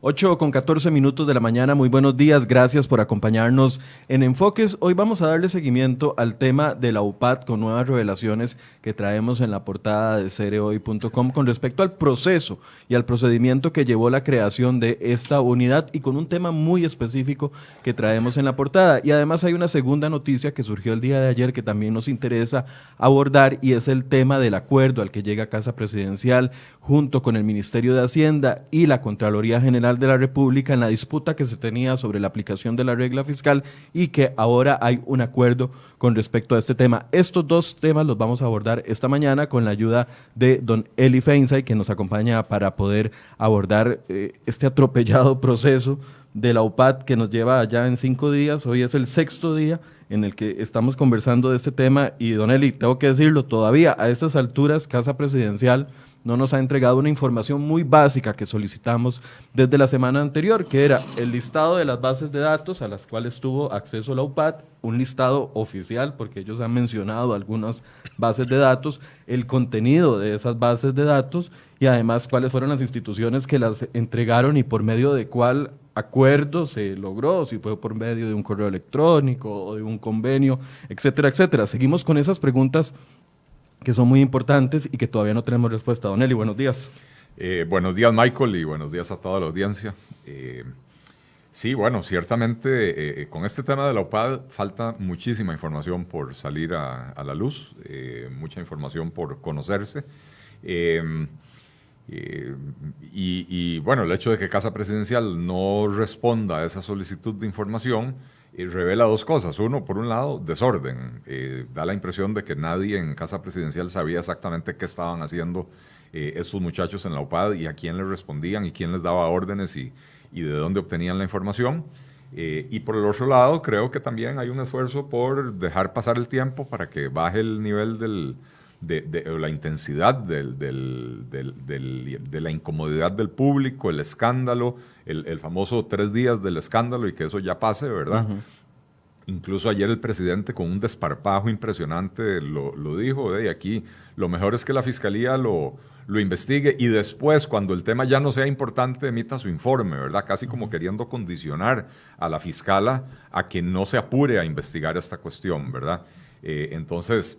8:14 de la mañana, muy buenos días, gracias por acompañarnos en Enfoques. Hoy vamos a darle seguimiento al tema de la UPAD con nuevas revelaciones que traemos en la portada de cereoy.com con respecto al proceso y al procedimiento que llevó la creación de esta unidad y con un tema muy específico que traemos en la portada. Y además hay una segunda noticia que surgió el día de ayer que también nos interesa abordar y es el tema del acuerdo al que llega Casa Presidencial junto con el Ministerio de Hacienda y la Contraloría General de la República en la disputa que se tenía sobre la aplicación de la regla fiscal y que ahora hay un acuerdo con respecto a este tema. Estos dos temas los vamos a abordar esta mañana con la ayuda de don Eli Feinsay, que nos acompaña para poder abordar este atropellado proceso de la UPAD que nos lleva ya en 5 días. Hoy es el 6º día en el que estamos conversando de este tema y don Eli, tengo que decirlo, todavía a estas alturas Casa Presidencial no nos ha entregado una información muy básica que solicitamos desde la semana anterior, que era el listado de las bases de datos a las cuales tuvo acceso la UPAD, un listado oficial, porque ellos han mencionado algunas bases de datos, el contenido de esas bases de datos y además cuáles fueron las instituciones que las entregaron y por medio de cuál acuerdo se logró, si fue por medio de un correo electrónico o de un convenio, etcétera, etcétera. Seguimos con esas preguntas que son muy importantes y que todavía no tenemos respuesta. Don Eli, buenos días. Buenos días, Michael, y buenos días a toda la audiencia. Sí, bueno, ciertamente con este tema de la UPAD falta muchísima información por salir a la luz, mucha información por conocerse. Y bueno, el hecho de que Casa Presidencial no responda a esa solicitud de información revela dos cosas. Uno, por un lado, desorden. Da la impresión de que nadie en Casa Presidencial sabía exactamente qué estaban haciendo estos muchachos en la UPAD y a quién les respondían y quién les daba órdenes y de dónde obtenían la información. Y por el otro lado, creo que también hay un esfuerzo por dejar pasar el tiempo para que baje el nivel de la intensidad de la incomodidad del público, el escándalo, el famoso 3 días del escándalo y que eso ya pase, ¿verdad? Uh-huh. Incluso ayer el presidente con un desparpajo impresionante lo dijo, aquí lo mejor es que la Fiscalía lo investigue y después, cuando el tema ya no sea importante, emita su informe, ¿verdad? Casi como queriendo condicionar a la fiscala a que no se apure a investigar esta cuestión, ¿verdad? Entonces,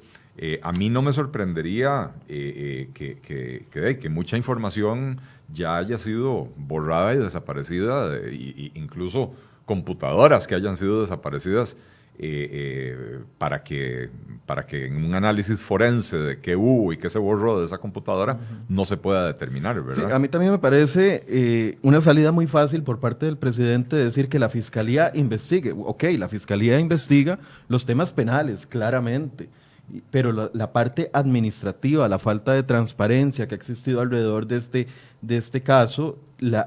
a mí no me sorprendería que mucha información ya haya sido borrada y desaparecida, incluso computadoras que hayan sido desaparecidas para que en un análisis forense de qué hubo y qué se borró de esa computadora no se pueda determinar, ¿verdad? Sí, a mí también me parece una salida muy fácil por parte del presidente decir que la Fiscalía investigue. Ok, la Fiscalía investiga los temas penales, claramente, pero la parte administrativa, la falta de transparencia que ha existido alrededor de este caso,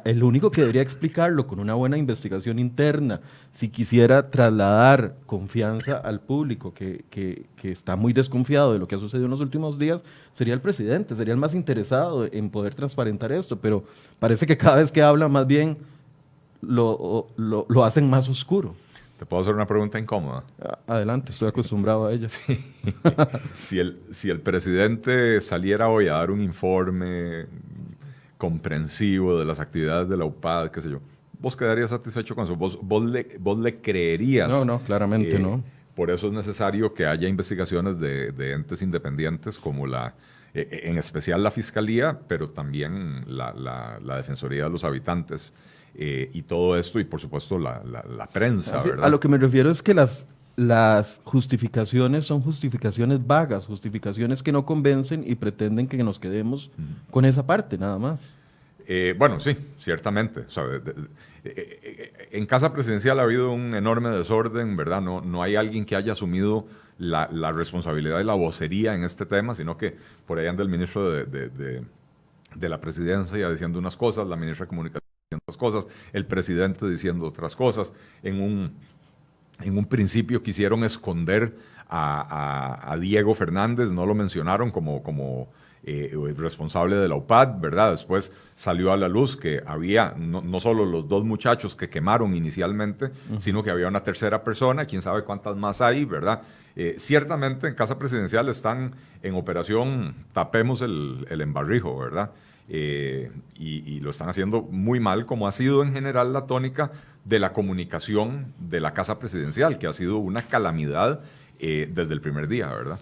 el único que debería explicarlo con una buena investigación interna, si quisiera trasladar confianza al público que está muy desconfiado de lo que ha sucedido en los últimos días, sería el presidente, sería el más interesado en poder transparentar esto, pero parece que cada vez que habla más bien lo hacen más oscuro. ¿Te puedo hacer una pregunta incómoda? Adelante, estoy acostumbrado a ella. Sí. Si el presidente saliera hoy a dar un informe comprensivo de las actividades de la UPAD, qué sé yo, ¿vos quedarías satisfecho con eso? ¿Vos le creerías? No, claramente no. Por eso es necesario que haya investigaciones de entes independientes como en especial la Fiscalía, pero también la Defensoría de los Habitantes. Y todo esto, y por supuesto la prensa, Así, ¿verdad? A lo que me refiero es que las justificaciones son justificaciones vagas, justificaciones que no convencen y pretenden que nos quedemos con esa parte, nada más. Bueno, sí, ciertamente. O sea, en Casa Presidencial ha habido un enorme desorden, ¿verdad? No hay alguien que haya asumido la responsabilidad y la vocería en este tema, sino que por ahí anda el ministro de la Presidencia ya diciendo unas cosas, la ministra de Comunicación diciendo otras cosas, el presidente diciendo otras cosas. En un principio quisieron esconder a Diego Fernández, no lo mencionaron como responsable de la UPAD, ¿verdad? Después salió a la luz que había no solo los 2 muchachos que quemaron inicialmente, sino que había una tercera persona, quién sabe cuántas más hay, ¿verdad? Ciertamente en Casa Presidencial están en operación tapemos el embarrijo, ¿verdad? y lo están haciendo muy mal, como ha sido en general la tónica de la comunicación de la Casa Presidencial, que ha sido una calamidad desde el primer día, ¿verdad?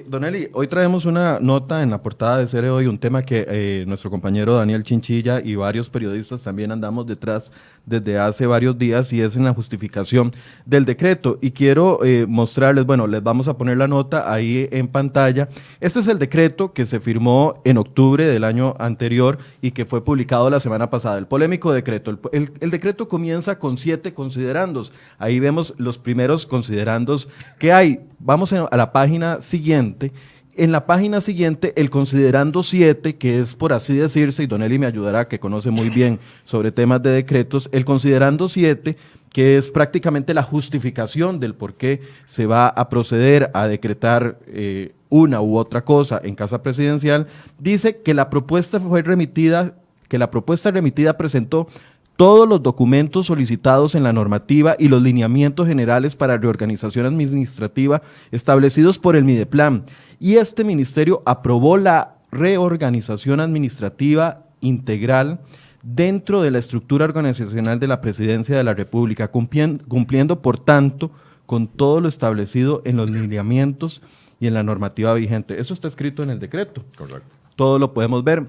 Don Eli, hoy traemos una nota en la portada de Cere Hoy, un tema que nuestro compañero Daniel Chinchilla y varios periodistas también andamos detrás desde hace varios días, y es en la justificación del decreto. Y quiero mostrarles, bueno, les vamos a poner la nota ahí en pantalla. Este es el decreto que se firmó en octubre del año anterior y que fue publicado la semana pasada, el polémico decreto. El decreto comienza con 7 considerandos. Ahí vemos los primeros considerandos que hay. Vamos a la página siguiente. En la página siguiente, el considerando 7, que es por así decirse, y Don Eli me ayudará, que conoce muy bien sobre temas de decretos, el considerando 7, que es prácticamente la justificación del por qué se va a proceder a decretar una u otra cosa en Casa Presidencial, dice que la propuesta remitida presentó todos los documentos solicitados en la normativa y los lineamientos generales para reorganización administrativa establecidos por el Mideplan, y este ministerio aprobó la reorganización administrativa integral dentro de la estructura organizacional de la Presidencia de la República, cumpliendo por tanto con todo lo establecido en los lineamientos y en la normativa vigente. Eso está escrito en el decreto. Correcto. Todo lo podemos ver.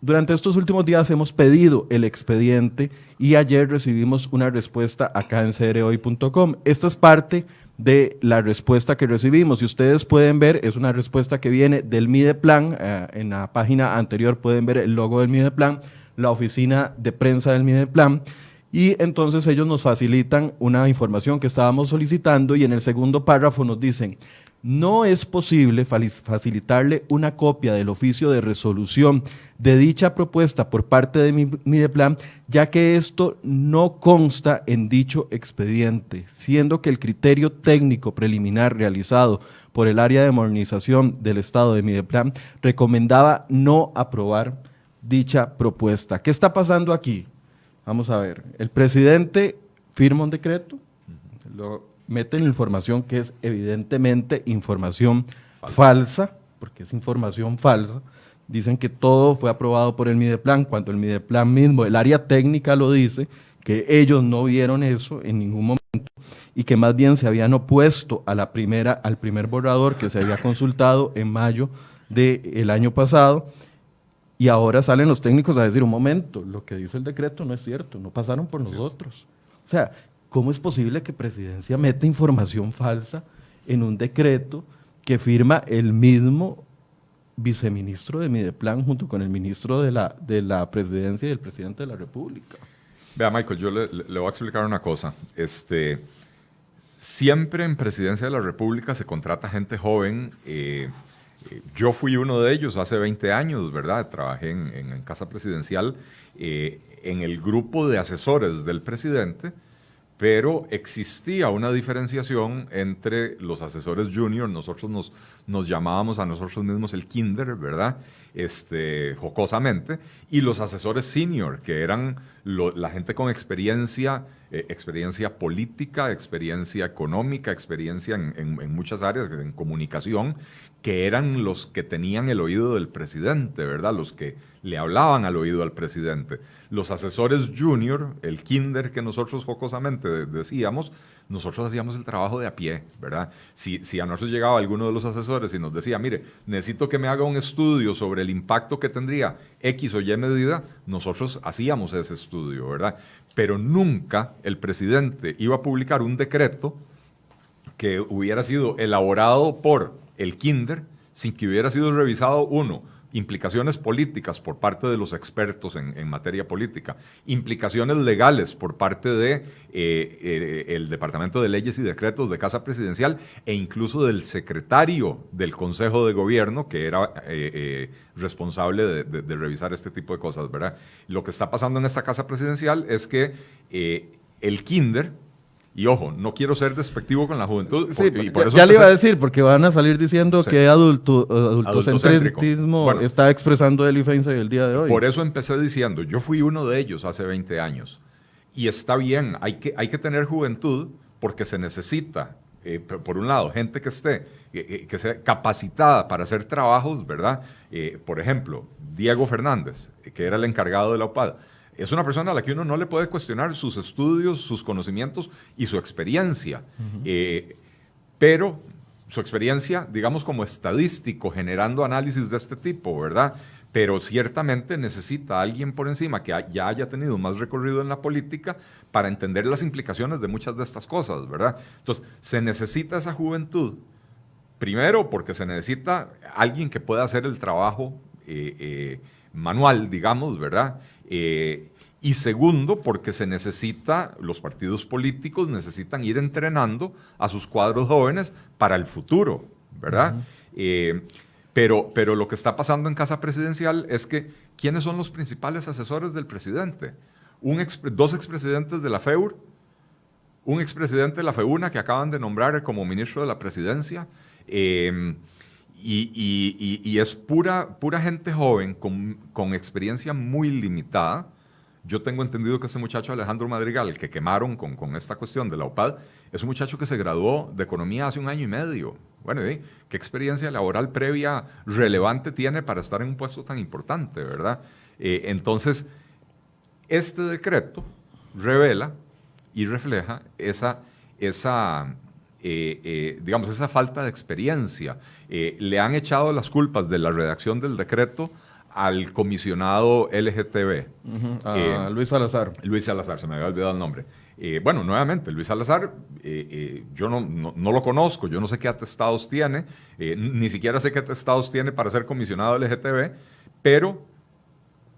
Durante estos últimos días hemos pedido el expediente y ayer recibimos una respuesta acá en cerehoy.com. Esta es parte de la respuesta que recibimos. Si ustedes pueden ver, es una respuesta que viene del Mideplan. En la página anterior pueden ver el logo del Mideplan, la oficina de prensa del Mideplan, y entonces ellos nos facilitan una información que estábamos solicitando, y en el segundo párrafo nos dicen: no es posible facilitarle una copia del oficio de resolución de dicha propuesta por parte de Mideplan, ya que esto no consta en dicho expediente, siendo que el criterio técnico preliminar realizado por el área de modernización del Estado de Mideplan recomendaba no aprobar dicha propuesta. ¿Qué está pasando aquí? Vamos a ver. El presidente firma un decreto, meten información que es evidentemente información falsa, porque es información falsa. Dicen que todo fue aprobado por el Mideplan, cuando el Mideplan mismo, el área técnica lo dice, que ellos no vieron eso en ningún momento y que más bien se habían opuesto a al primer borrador que se había consultado en mayo del año pasado, y ahora salen los técnicos a decir: un momento, lo que dice el decreto no es cierto, no pasaron por nosotros. O sea, ¿cómo es posible que Presidencia meta información falsa en un decreto que firma el mismo viceministro de Mideplan junto con el ministro de la Presidencia y el presidente de la República? Vea, Michael, yo le voy a explicar una cosa. Siempre en Presidencia de la República se contrata gente joven. Yo fui uno de ellos hace 20 años, ¿verdad? Trabajé en Casa Presidencial en el grupo de asesores del presidente, pero existía una diferenciación entre los asesores junior. Nosotros nos llamábamos a nosotros mismos el kinder, ¿verdad? Jocosamente, y los asesores senior, que eran la gente con experiencia política, experiencia económica, experiencia en muchas áreas, en comunicación, que eran los que tenían el oído del presidente, ¿verdad? Los que le hablaban al oído al presidente. Los asesores junior, el kinder que nosotros jocosamente decíamos, nosotros hacíamos el trabajo de a pie, ¿verdad? Si a nosotros llegaba alguno de los asesores y nos decía: mire, necesito que me haga un estudio sobre el impacto que tendría X o Y medida, nosotros hacíamos ese estudio, ¿verdad? Pero nunca el presidente iba a publicar un decreto que hubiera sido elaborado por el kinder sin que hubiera sido revisado, implicaciones políticas por parte de los expertos en materia política, implicaciones legales por parte de el Departamento de Leyes y Decretos de Casa Presidencial, e incluso del secretario del Consejo de Gobierno, que era responsable de revisar este tipo de cosas, ¿verdad? Lo que está pasando en esta Casa Presidencial es que el kinder, y ojo, no quiero ser despectivo con la juventud. Sí, y por eso ya le iba a decir, porque van a salir diciendo que adultocentrismo está expresando Eli Feinstein el día de hoy. Por eso empecé diciendo: yo fui uno de ellos hace 20 años. Y está bien, hay que tener juventud, porque se necesita, por un lado, gente que esté que sea capacitada para hacer trabajos, ¿verdad? Por ejemplo, Diego Fernández, que era el encargado de la UPAD, es una persona a la que uno no le puede cuestionar sus estudios, sus conocimientos y su experiencia. Pero su experiencia, digamos, como estadístico, generando análisis de este tipo, ¿verdad? Pero ciertamente necesita a alguien por encima que ya haya tenido más recorrido en la política para entender las implicaciones de muchas de estas cosas, ¿verdad? Entonces, se necesita esa juventud, primero porque se necesita alguien que pueda hacer el trabajo manual, digamos, ¿verdad? Y segundo, porque se necesita, los partidos políticos necesitan ir entrenando a sus cuadros jóvenes para el futuro, ¿verdad? Pero lo que está pasando en Casa Presidencial es que, ¿quiénes son los principales asesores del presidente? Dos expresidentes de la FEUR, un expresidente de la FEUNA que acaban de nombrar como ministro de la presidencia, y es pura gente joven con experiencia muy limitada. Yo tengo entendido que ese muchacho Alejandro Madrigal, el que quemaron con esta cuestión de la UPAD, es un muchacho que se graduó de economía hace 1 año y medio. Bueno, ¿qué experiencia laboral previa relevante tiene para estar en un puesto tan importante, verdad? Entonces, este decreto revela y refleja digamos, esa falta de experiencia. Le han echado las culpas de la redacción del decreto al comisionado LGTB. A Luis Salazar. Luis Salazar, se me había olvidado el nombre. Bueno, nuevamente, Luis Salazar, yo no lo conozco, yo no sé qué atestados tiene, ni siquiera sé qué atestados tiene para ser comisionado LGTB, pero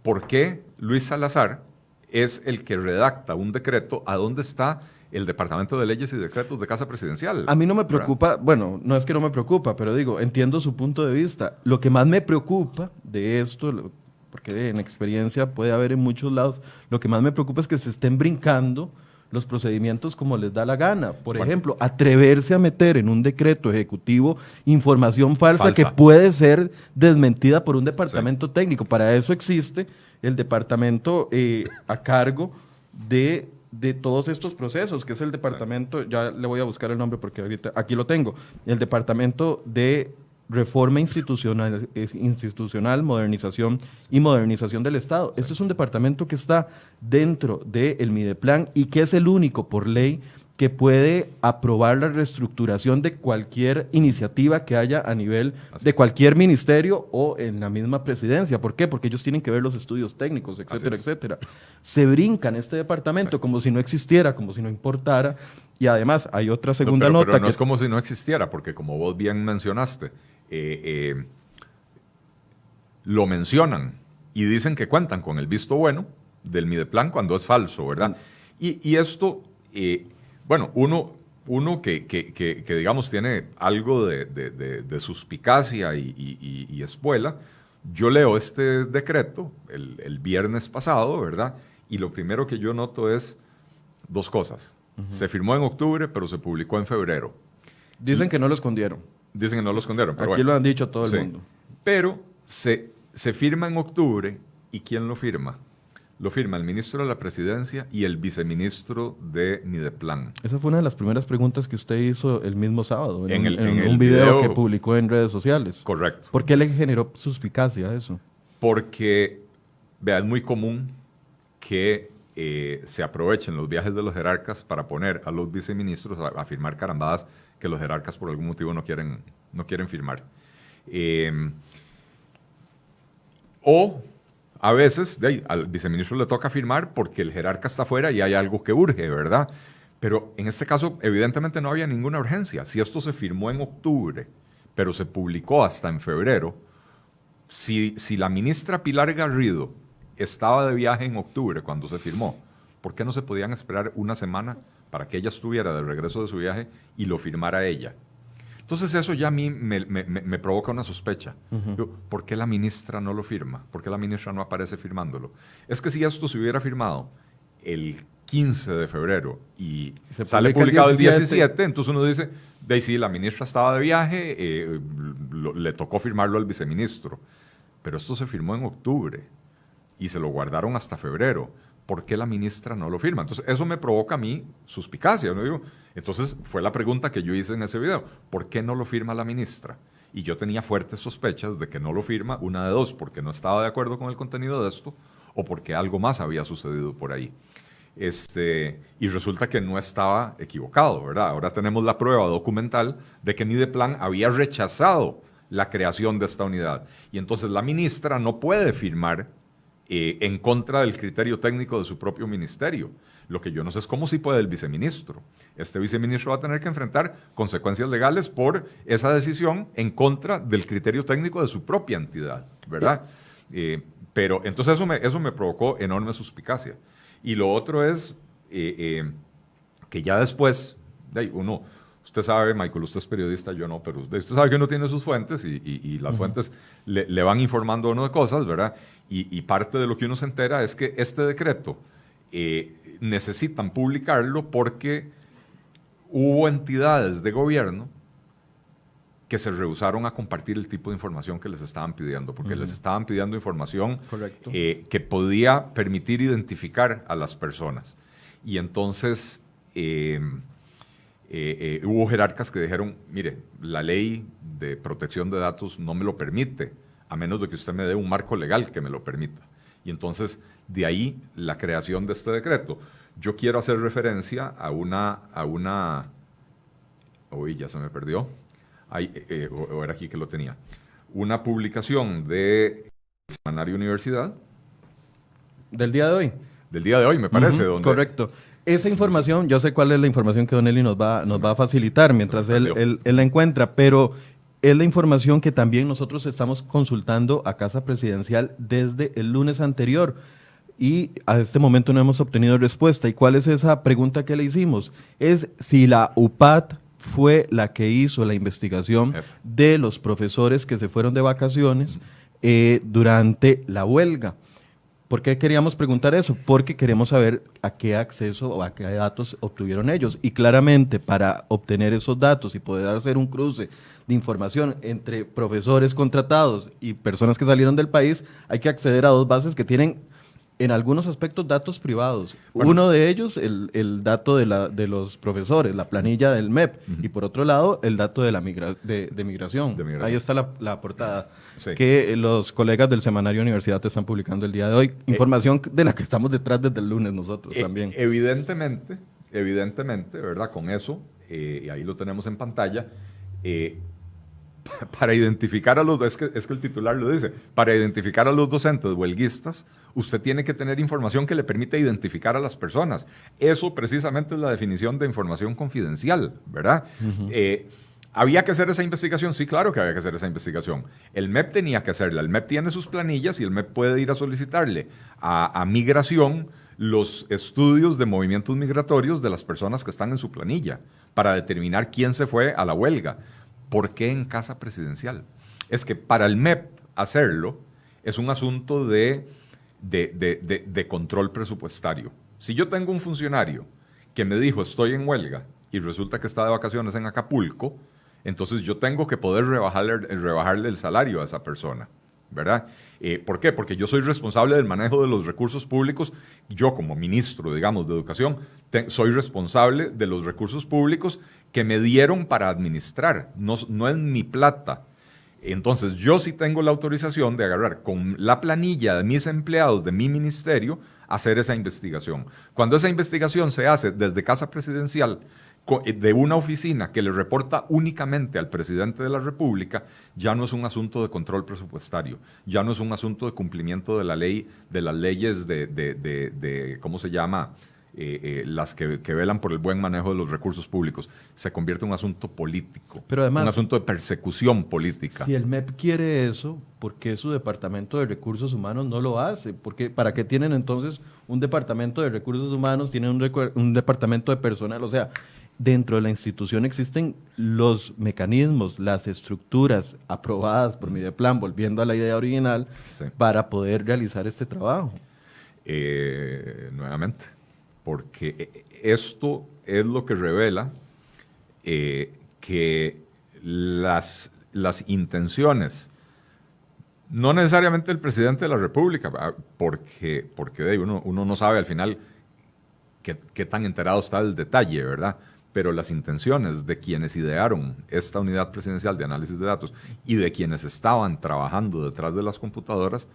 ¿por qué Luis Salazar es el que redacta un decreto? ¿A dónde está el Departamento de Leyes y Decretos de Casa Presidencial? A mí no me preocupa, ¿verdad? Bueno, no es que no me preocupa, pero digo, entiendo su punto de vista. Lo que más me preocupa de esto, porque en experiencia puede haber en muchos lados, lo que más me preocupa es que se estén brincando los procedimientos como les da la gana. Por ejemplo, atreverse a meter en un decreto ejecutivo información falsa que puede ser desmentida por un departamento técnico. Para eso existe el departamento a cargo de todos estos procesos, que es el departamento, ya le voy a buscar el nombre porque ahorita aquí lo tengo, el Departamento de Reforma Institucional, Modernización y Modernización del Estado. Este es un departamento que está dentro del Mideplan y que es el único por ley que puede aprobar la reestructuración de cualquier iniciativa que haya a nivel de cualquier ministerio o en la misma presidencia. ¿Por qué? Porque ellos tienen que ver los estudios técnicos, etcétera, etcétera. Se brincan este departamento como si no existiera, como si no importara. Y además hay otra segunda nota. Pero no es como si no existiera, porque como vos bien mencionaste, lo mencionan y dicen que cuentan con el visto bueno del Mideplan cuando es falso, ¿verdad? Y esto... bueno, uno que digamos tiene algo de suspicacia y espuela, yo leo este decreto el viernes pasado, ¿verdad? Y lo primero que yo noto es 2 cosas. Se firmó en octubre, pero se publicó en febrero. Dicen que no lo escondieron. Dicen que no lo escondieron. Pero aquí bueno, lo han dicho todo el mundo. Pero se firma en octubre, ¿y quién lo firma? Lo firma el ministro de la Presidencia y el viceministro de Mideplan. Esa fue una de las primeras preguntas que usted hizo el mismo sábado, en el un video que publicó en redes sociales. Correcto. ¿Por qué le generó suspicacia eso? Porque, vea, es muy común que se aprovechen los viajes de los jerarcas para poner a los viceministros a firmar carambadas que los jerarcas por algún motivo no quieren firmar. O a veces al viceministro le toca firmar porque el jerarca está afuera y hay algo que urge, ¿verdad? Pero en este caso, evidentemente no había ninguna urgencia. Si esto se firmó en octubre, pero se publicó hasta en febrero, si la ministra Pilar Garrido estaba de viaje en octubre cuando se firmó, ¿por qué no se podían esperar 1 semana para que ella estuviera de regreso de su viaje y lo firmara ella? Entonces eso ya a mí me provoca una sospecha. ¿Por qué la ministra no lo firma? ¿Por qué la ministra no aparece firmándolo? Es que si esto se hubiera firmado el 15 de febrero y sale publicado el 17, entonces uno dice, sí, la ministra estaba de viaje, le tocó firmarlo al viceministro. Pero esto se firmó en octubre y se lo guardaron hasta febrero. ¿por qué la ministra no lo firma? Entonces, eso me provoca a mí suspicacia, ¿no? Digo, entonces, fue la pregunta que yo hice en ese video. ¿Por qué no lo firma la ministra? Y yo tenía fuertes sospechas de que no lo firma, una de dos, porque no estaba de acuerdo con el contenido de esto, o porque algo más había sucedido por ahí. Y resulta que no estaba equivocado, ¿verdad? Ahora tenemos la prueba documental de que Mideplan había rechazado la creación de esta unidad. Y entonces la ministra no puede firmar en contra del criterio técnico de su propio ministerio. Lo que yo no sé es cómo sí puede el viceministro. Este viceministro va a tener que enfrentar consecuencias legales por esa decisión en contra del criterio técnico de su propia entidad, ¿verdad? Pero entonces eso me provocó enorme suspicacia. Y lo otro es que ya después, usted sabe, Michael, usted es periodista, yo no, pero usted sabe que uno tiene sus fuentes y las fuentes le van informando a uno de cosas, ¿verdad? Y parte de lo que uno se entera es que este decreto necesitan publicarlo porque hubo entidades de gobierno que se rehusaron a compartir el tipo de información que les estaban pidiendo, porque les estaban pidiendo información que podía permitir identificar a las personas. Y entonces hubo jerarcas que dijeron, mire, la ley de protección de datos no me lo permite, a menos de que usted me dé un marco legal que me lo permita. Y entonces, de ahí la creación de este decreto. Yo quiero hacer referencia a una uy, ya se me perdió. O era aquí que lo tenía. Una publicación de Semanario Universidad. ¿Del día de hoy? Del día de hoy, me parece. Donde correcto. Esa información, yo sé cuál es la información que Don Eli nos va a facilitar mientras él la encuentra, pero es la información que también nosotros estamos consultando a Casa Presidencial desde el lunes anterior y a este momento no hemos obtenido respuesta. ¿Y cuál es esa pregunta que le hicimos? Es si la UPAT fue la que hizo la investigación de los profesores que se fueron de vacaciones durante la huelga. ¿Por qué queríamos preguntar eso? Porque queremos saber a qué acceso o a qué datos obtuvieron ellos. Y claramente para obtener esos datos y poder hacer un cruce de información entre profesores contratados y personas que salieron del país, hay que acceder a dos bases que tienen en algunos aspectos datos privados. Bueno, uno de ellos, el dato de los profesores, la planilla del MEP, y por otro lado, el dato de migración. Ahí está la portada, que los colegas del Semanario Universidad están publicando el día de hoy. Información de la que estamos detrás desde el lunes nosotros también. Evidentemente, ¿verdad? Con eso, y ahí lo tenemos en pantalla, para identificar a los, es que el titular lo dice, para identificar a los docentes huelguistas, usted tiene que tener información que le permita identificar a las personas. Eso precisamente es la definición de información confidencial, ¿verdad? ¿Había que hacer esa investigación? Sí, claro que había que hacer esa investigación. El MEP tenía que hacerla. El MEP tiene sus planillas y el MEP puede ir a solicitarle a Migración los estudios de movimientos migratorios de las personas que están en su planilla para determinar quién se fue a la huelga. ¿Por qué en Casa Presidencial? Es que para el MEP hacerlo es un asunto de control presupuestario. Si yo tengo un funcionario que me dijo estoy en huelga y resulta que está de vacaciones en Acapulco, entonces yo tengo que poder rebajarle el salario a esa persona, ¿verdad? ¿Por qué? Porque yo soy responsable del manejo de los recursos públicos. Yo como ministro, digamos, de Educación, soy responsable de los recursos públicos que me dieron para administrar. No es mi plata. Entonces, yo sí tengo la autorización de agarrar con la planilla de mis empleados de mi ministerio, hacer esa investigación. Cuando esa investigación se hace desde Casa Presidencial, de una oficina que le reporta únicamente al presidente de la República, ya no es un asunto de control presupuestario, ya no es un asunto de cumplimiento de la ley, de las leyes de ¿cómo se llama? Las que velan por el buen manejo de los recursos públicos. Se convierte en un asunto político, pero además, un asunto de persecución política. Si el MEP quiere eso, ¿por qué su Departamento de Recursos Humanos no lo hace? ¿Para qué tienen entonces un Departamento de Recursos Humanos, tienen un Departamento de Personal? O sea, dentro de la institución existen los mecanismos, las estructuras aprobadas por Mideplan, volviendo a la idea original, para poder realizar este trabajo. Nuevamente, porque esto es lo que revela que las intenciones No necesariamente el presidente de la República, porque uno no sabe al final qué tan enterado está el detalle, ¿verdad? Pero las intenciones de quienes idearon esta unidad presidencial de análisis de datos y de quienes estaban trabajando detrás de las computadoras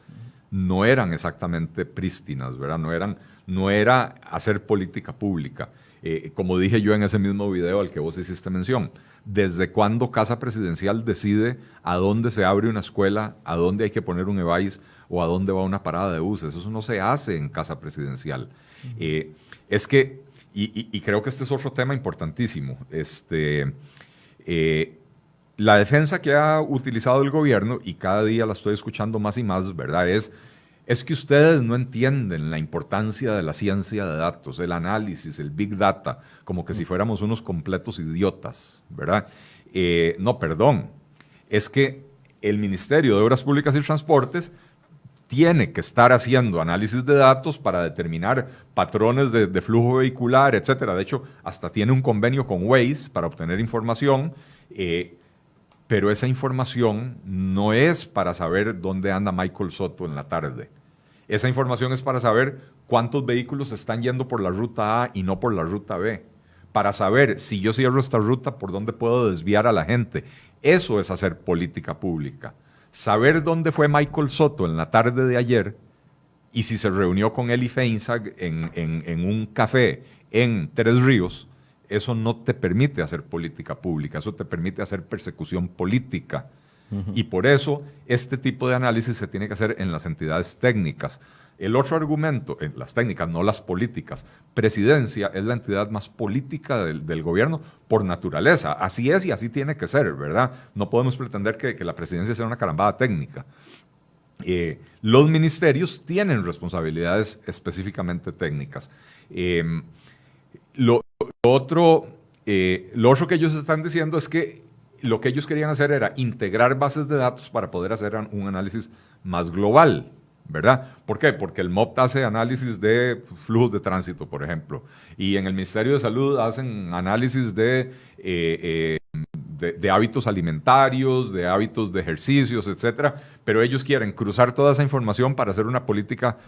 no eran exactamente prístinas, ¿verdad? No era hacer política pública. Como dije yo en ese mismo video al que vos hiciste mención, ¿desde cuándo Casa Presidencial decide a dónde se abre una escuela, a dónde hay que poner un EVAIS o a dónde va una parada de buses? Eso no se hace en Casa Presidencial. Es que, y creo que este es otro tema importantísimo, la defensa que ha utilizado el gobierno, y cada día la estoy escuchando más y más, ¿verdad? Es que ustedes no entienden la importancia de la ciencia de datos, el análisis, el big data, como que si fuéramos unos completos idiotas, ¿verdad? No, perdón, es que el Ministerio de Obras Públicas y Transportes tiene que estar haciendo análisis de datos para determinar patrones de flujo vehicular, etcétera. De hecho, hasta tiene un convenio con Waze para obtener información, pero esa información no es para saber dónde anda Michael Soto en la tarde. Esa información es para saber cuántos vehículos están yendo por la ruta A y no por la ruta B. Para saber si yo cierro esta ruta, por dónde puedo desviar a la gente. Eso es hacer política pública. Saber dónde fue Michael Soto en la tarde de ayer y si se reunió con Eli Feinsack en un café en Tres Ríos, eso no te permite hacer política pública, eso te permite hacer persecución política. Y por eso este tipo de análisis se tiene que hacer en las entidades técnicas. El otro argumento, en las técnicas, no las políticas. Presidencia es la entidad más política del gobierno por naturaleza. Así es y así tiene que ser, ¿verdad? No podemos pretender que la presidencia sea una carambada técnica. Los ministerios tienen responsabilidades específicamente técnicas. Lo otro que ellos están diciendo es que lo que ellos querían hacer era integrar bases de datos para poder hacer un análisis más global, ¿verdad? ¿Por qué? Porque el MOPT hace análisis de flujos de tránsito, por ejemplo, y en el Ministerio de Salud hacen análisis de hábitos alimentarios, de hábitos de ejercicios, etcétera, pero ellos quieren cruzar toda esa información para hacer una política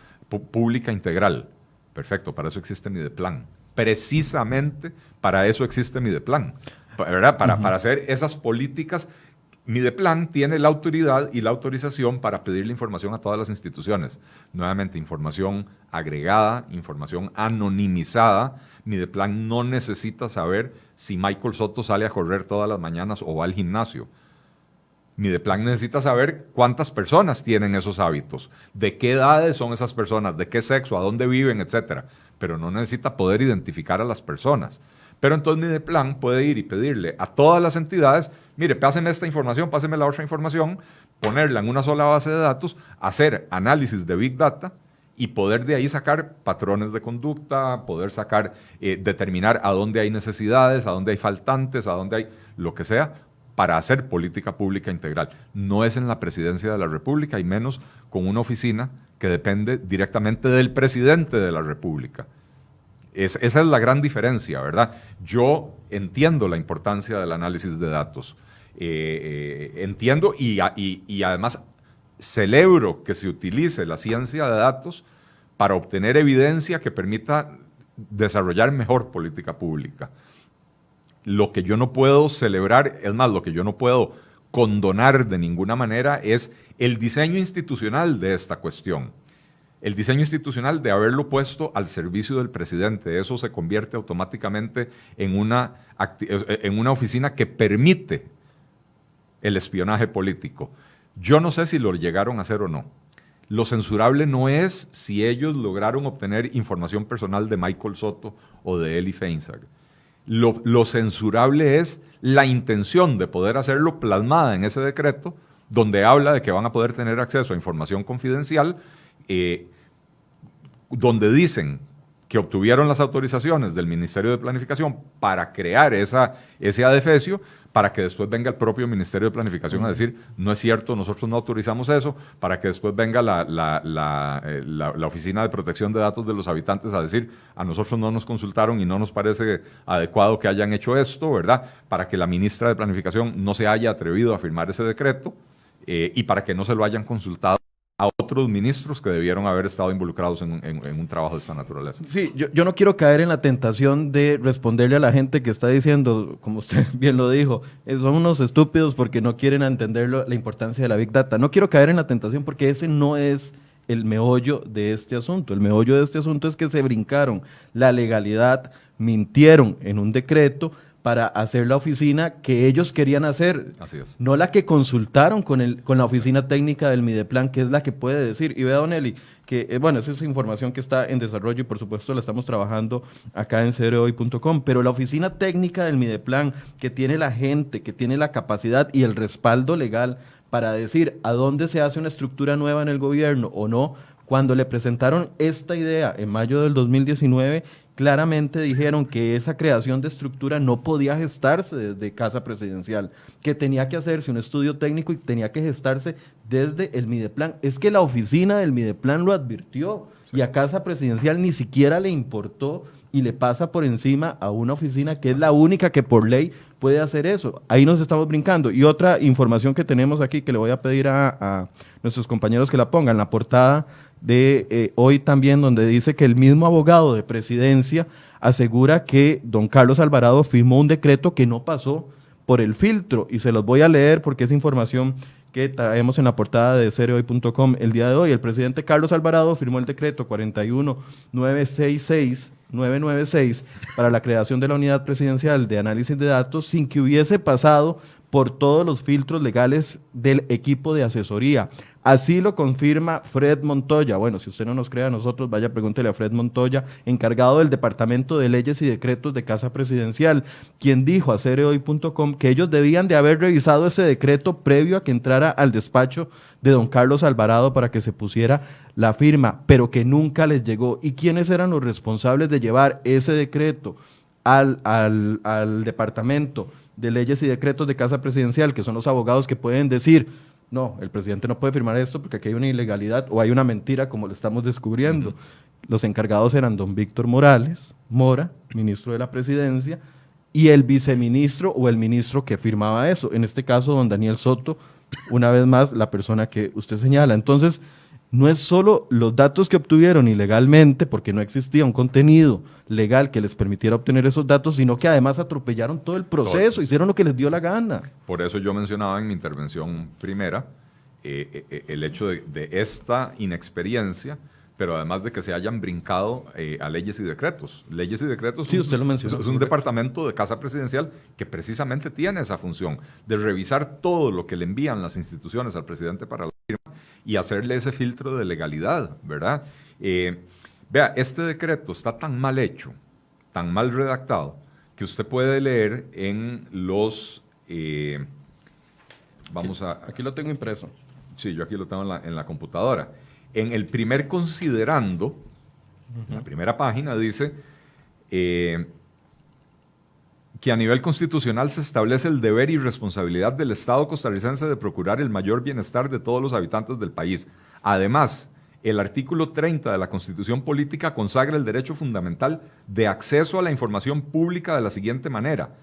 pública integral. Perfecto, para eso existe Mideplan. Precisamente para eso existe Mideplan, ¿verdad? Para hacer esas políticas. Mideplan tiene la autoridad y la autorización para pedirle información a todas las instituciones. Nuevamente, información agregada, información anonimizada. Mideplan no necesita saber si Michael Soto sale a correr todas las mañanas o va al gimnasio. Mideplan necesita saber cuántas personas tienen esos hábitos, de qué edades son esas personas, de qué sexo, a dónde viven, etcétera. Pero no necesita poder identificar a las personas. Pero entonces Mideplan puede ir y pedirle a todas las entidades, mire, páseme esta información, páseme la otra información, ponerla en una sola base de datos, hacer análisis de Big Data y poder de ahí sacar patrones de conducta, poder sacar, determinar a dónde hay necesidades, a dónde hay faltantes, a dónde hay lo que sea, para hacer política pública integral. No es en la presidencia de la República, y menos con una oficina que depende directamente del presidente de la República. Esa es la gran diferencia, ¿verdad? Yo entiendo la importancia del análisis de datos. Entiendo y además celebro que se utilice la ciencia de datos para obtener evidencia que permita desarrollar mejor política pública. Lo que yo no puedo celebrar, es más, lo que yo no puedo condonar de ninguna manera es el diseño institucional de esta cuestión. El diseño institucional de haberlo puesto al servicio del presidente. Eso se convierte automáticamente en una oficina que permite el espionaje político. Yo no sé si lo llegaron a hacer o no. Lo censurable no es si ellos lograron obtener información personal de Michael Soto o de Eli Feinsack. Lo censurable es la intención de poder hacerlo plasmada en ese decreto, donde habla de que van a poder tener acceso a información confidencial, donde dicen que obtuvieron las autorizaciones del Ministerio de Planificación para crear ese adefesio, para que después venga el propio Ministerio de Planificación a decir, no es cierto, nosotros no autorizamos eso, para que después venga la Oficina de Protección de Datos de los Habitantes a decir, a nosotros no nos consultaron y no nos parece adecuado que hayan hecho esto, ¿verdad? Para que la ministra de Planificación no se haya atrevido a firmar ese decreto. y para que no se lo hayan consultado a otros ministros que debieron haber estado involucrados en un trabajo de esta naturaleza. Sí, yo no quiero caer en la tentación de responderle a la gente que está diciendo, como usted bien lo dijo, son unos estúpidos porque no quieren entender la importancia de la Big Data. No quiero caer en la tentación porque ese no es el meollo de este asunto. El meollo de este asunto es que se brincaron la legalidad, mintieron en un decreto para hacer la oficina que ellos querían hacer, Así es. no la que consultaron con la oficina técnica del Mideplan, que es la que puede decir. Y vea, don Eli, que bueno, esa es información que está en desarrollo y por supuesto la estamos trabajando acá en cereohoy.com, pero la oficina técnica del Mideplan, que tiene la gente, que tiene la capacidad y el respaldo legal para decir a dónde se hace una estructura nueva en el gobierno o no, cuando le presentaron esta idea en mayo del 2019, claramente dijeron que esa creación de estructura no podía gestarse desde Casa Presidencial, que tenía que hacerse un estudio técnico y tenía que gestarse desde el Mideplan. Es que la oficina del Mideplan lo advirtió y a Casa Presidencial ni siquiera le importó y le pasa por encima a una oficina que es la única que por ley puede hacer eso. Ahí nos estamos brincando. Y otra información que tenemos aquí que le voy a pedir a nuestros compañeros que la pongan, la portada de hoy también, donde dice que el mismo abogado de Presidencia asegura que don Carlos Alvarado firmó un decreto que no pasó por el filtro, y se los voy a leer porque es información que traemos en la portada de cereohoy.com el día de hoy. El presidente Carlos Alvarado firmó el decreto 41966 para la creación de la Unidad Presidencial de Análisis de Datos sin que hubiese pasado por todos los filtros legales del equipo de asesoría. Así lo confirma Fred Montoya. Bueno, si usted no nos cree a nosotros, vaya, pregúntele a Fred Montoya, encargado del Departamento de Leyes y Decretos de Casa Presidencial, quien dijo a cereohoy.com que ellos debían de haber revisado ese decreto previo a que entrara al despacho de don Carlos Alvarado para que se pusiera la firma, pero que nunca les llegó. ¿Y quiénes eran los responsables de llevar ese decreto al Departamento de Leyes y Decretos de Casa Presidencial, que son los abogados que pueden decir, no, el presidente no puede firmar esto porque aquí hay una ilegalidad o hay una mentira, como lo estamos descubriendo? Los encargados eran don Víctor Morales, Mora, ministro de la Presidencia, y el viceministro o el ministro que firmaba eso, en este caso don Daniel Soto, una vez más la persona que usted señala. Entonces, no es solo los datos que obtuvieron ilegalmente, porque no existía un contenido legal que les permitiera obtener esos datos, sino que además atropellaron todo el proceso, hicieron lo que les dio la gana. Por eso yo mencionaba en mi intervención primera el hecho de esta inexperiencia, pero además de que se hayan brincado a leyes y decretos. Leyes y decretos, sí, usted lo mencionó, es un departamento de Casa Presidencial que precisamente tiene esa función de revisar todo lo que le envían las instituciones al presidente para la firma y hacerle ese filtro de legalidad, ¿verdad? Vea, este decreto está tan mal hecho, tan mal redactado, que usted puede leer en los... Aquí lo tengo impreso. Sí, yo aquí lo tengo en la computadora. En el primer considerando, en la primera página, dice que a nivel constitucional se establece el deber y responsabilidad del Estado costarricense de procurar el mayor bienestar de todos los habitantes del país. Además, el artículo 30 de la Constitución Política consagra el derecho fundamental de acceso a la información pública de la siguiente manera.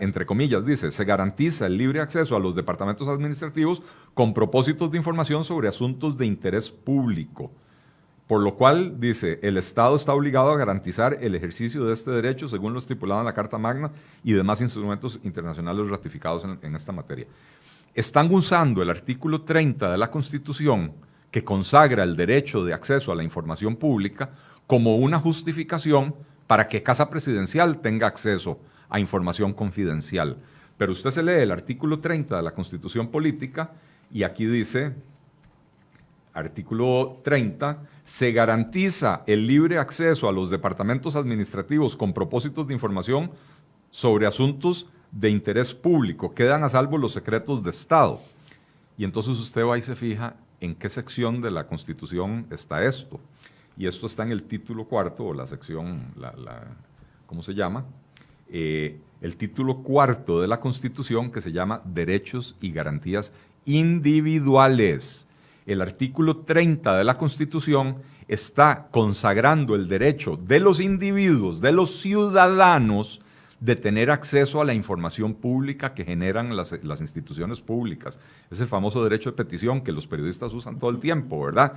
Entre comillas, dice, se garantiza el libre acceso a los departamentos administrativos con propósitos de información sobre asuntos de interés público. Por lo cual, dice, el Estado está obligado a garantizar el ejercicio de este derecho según lo estipulado en la Carta Magna y demás instrumentos internacionales ratificados en esta materia. Están usando el artículo 30 de la Constitución, que consagra el derecho de acceso a la información pública, como una justificación para que Casa Presidencial tenga acceso a información confidencial. Pero usted se lee el artículo 30 de la Constitución Política y aquí dice, artículo 30, se garantiza el libre acceso a los departamentos administrativos con propósitos de información sobre asuntos de interés público. Quedan a salvo los secretos de Estado. Y entonces usted va y se fija en qué sección de la Constitución está esto. Y esto está en el título cuarto, o la sección, ¿cómo se llama? El título cuarto de la Constitución, que se llama Derechos y Garantías Individuales. El artículo 30 de la Constitución está consagrando el derecho de los individuos, de los ciudadanos, de tener acceso a la información pública que generan las instituciones públicas. Es el famoso derecho de petición que los periodistas usan todo el tiempo, ¿verdad?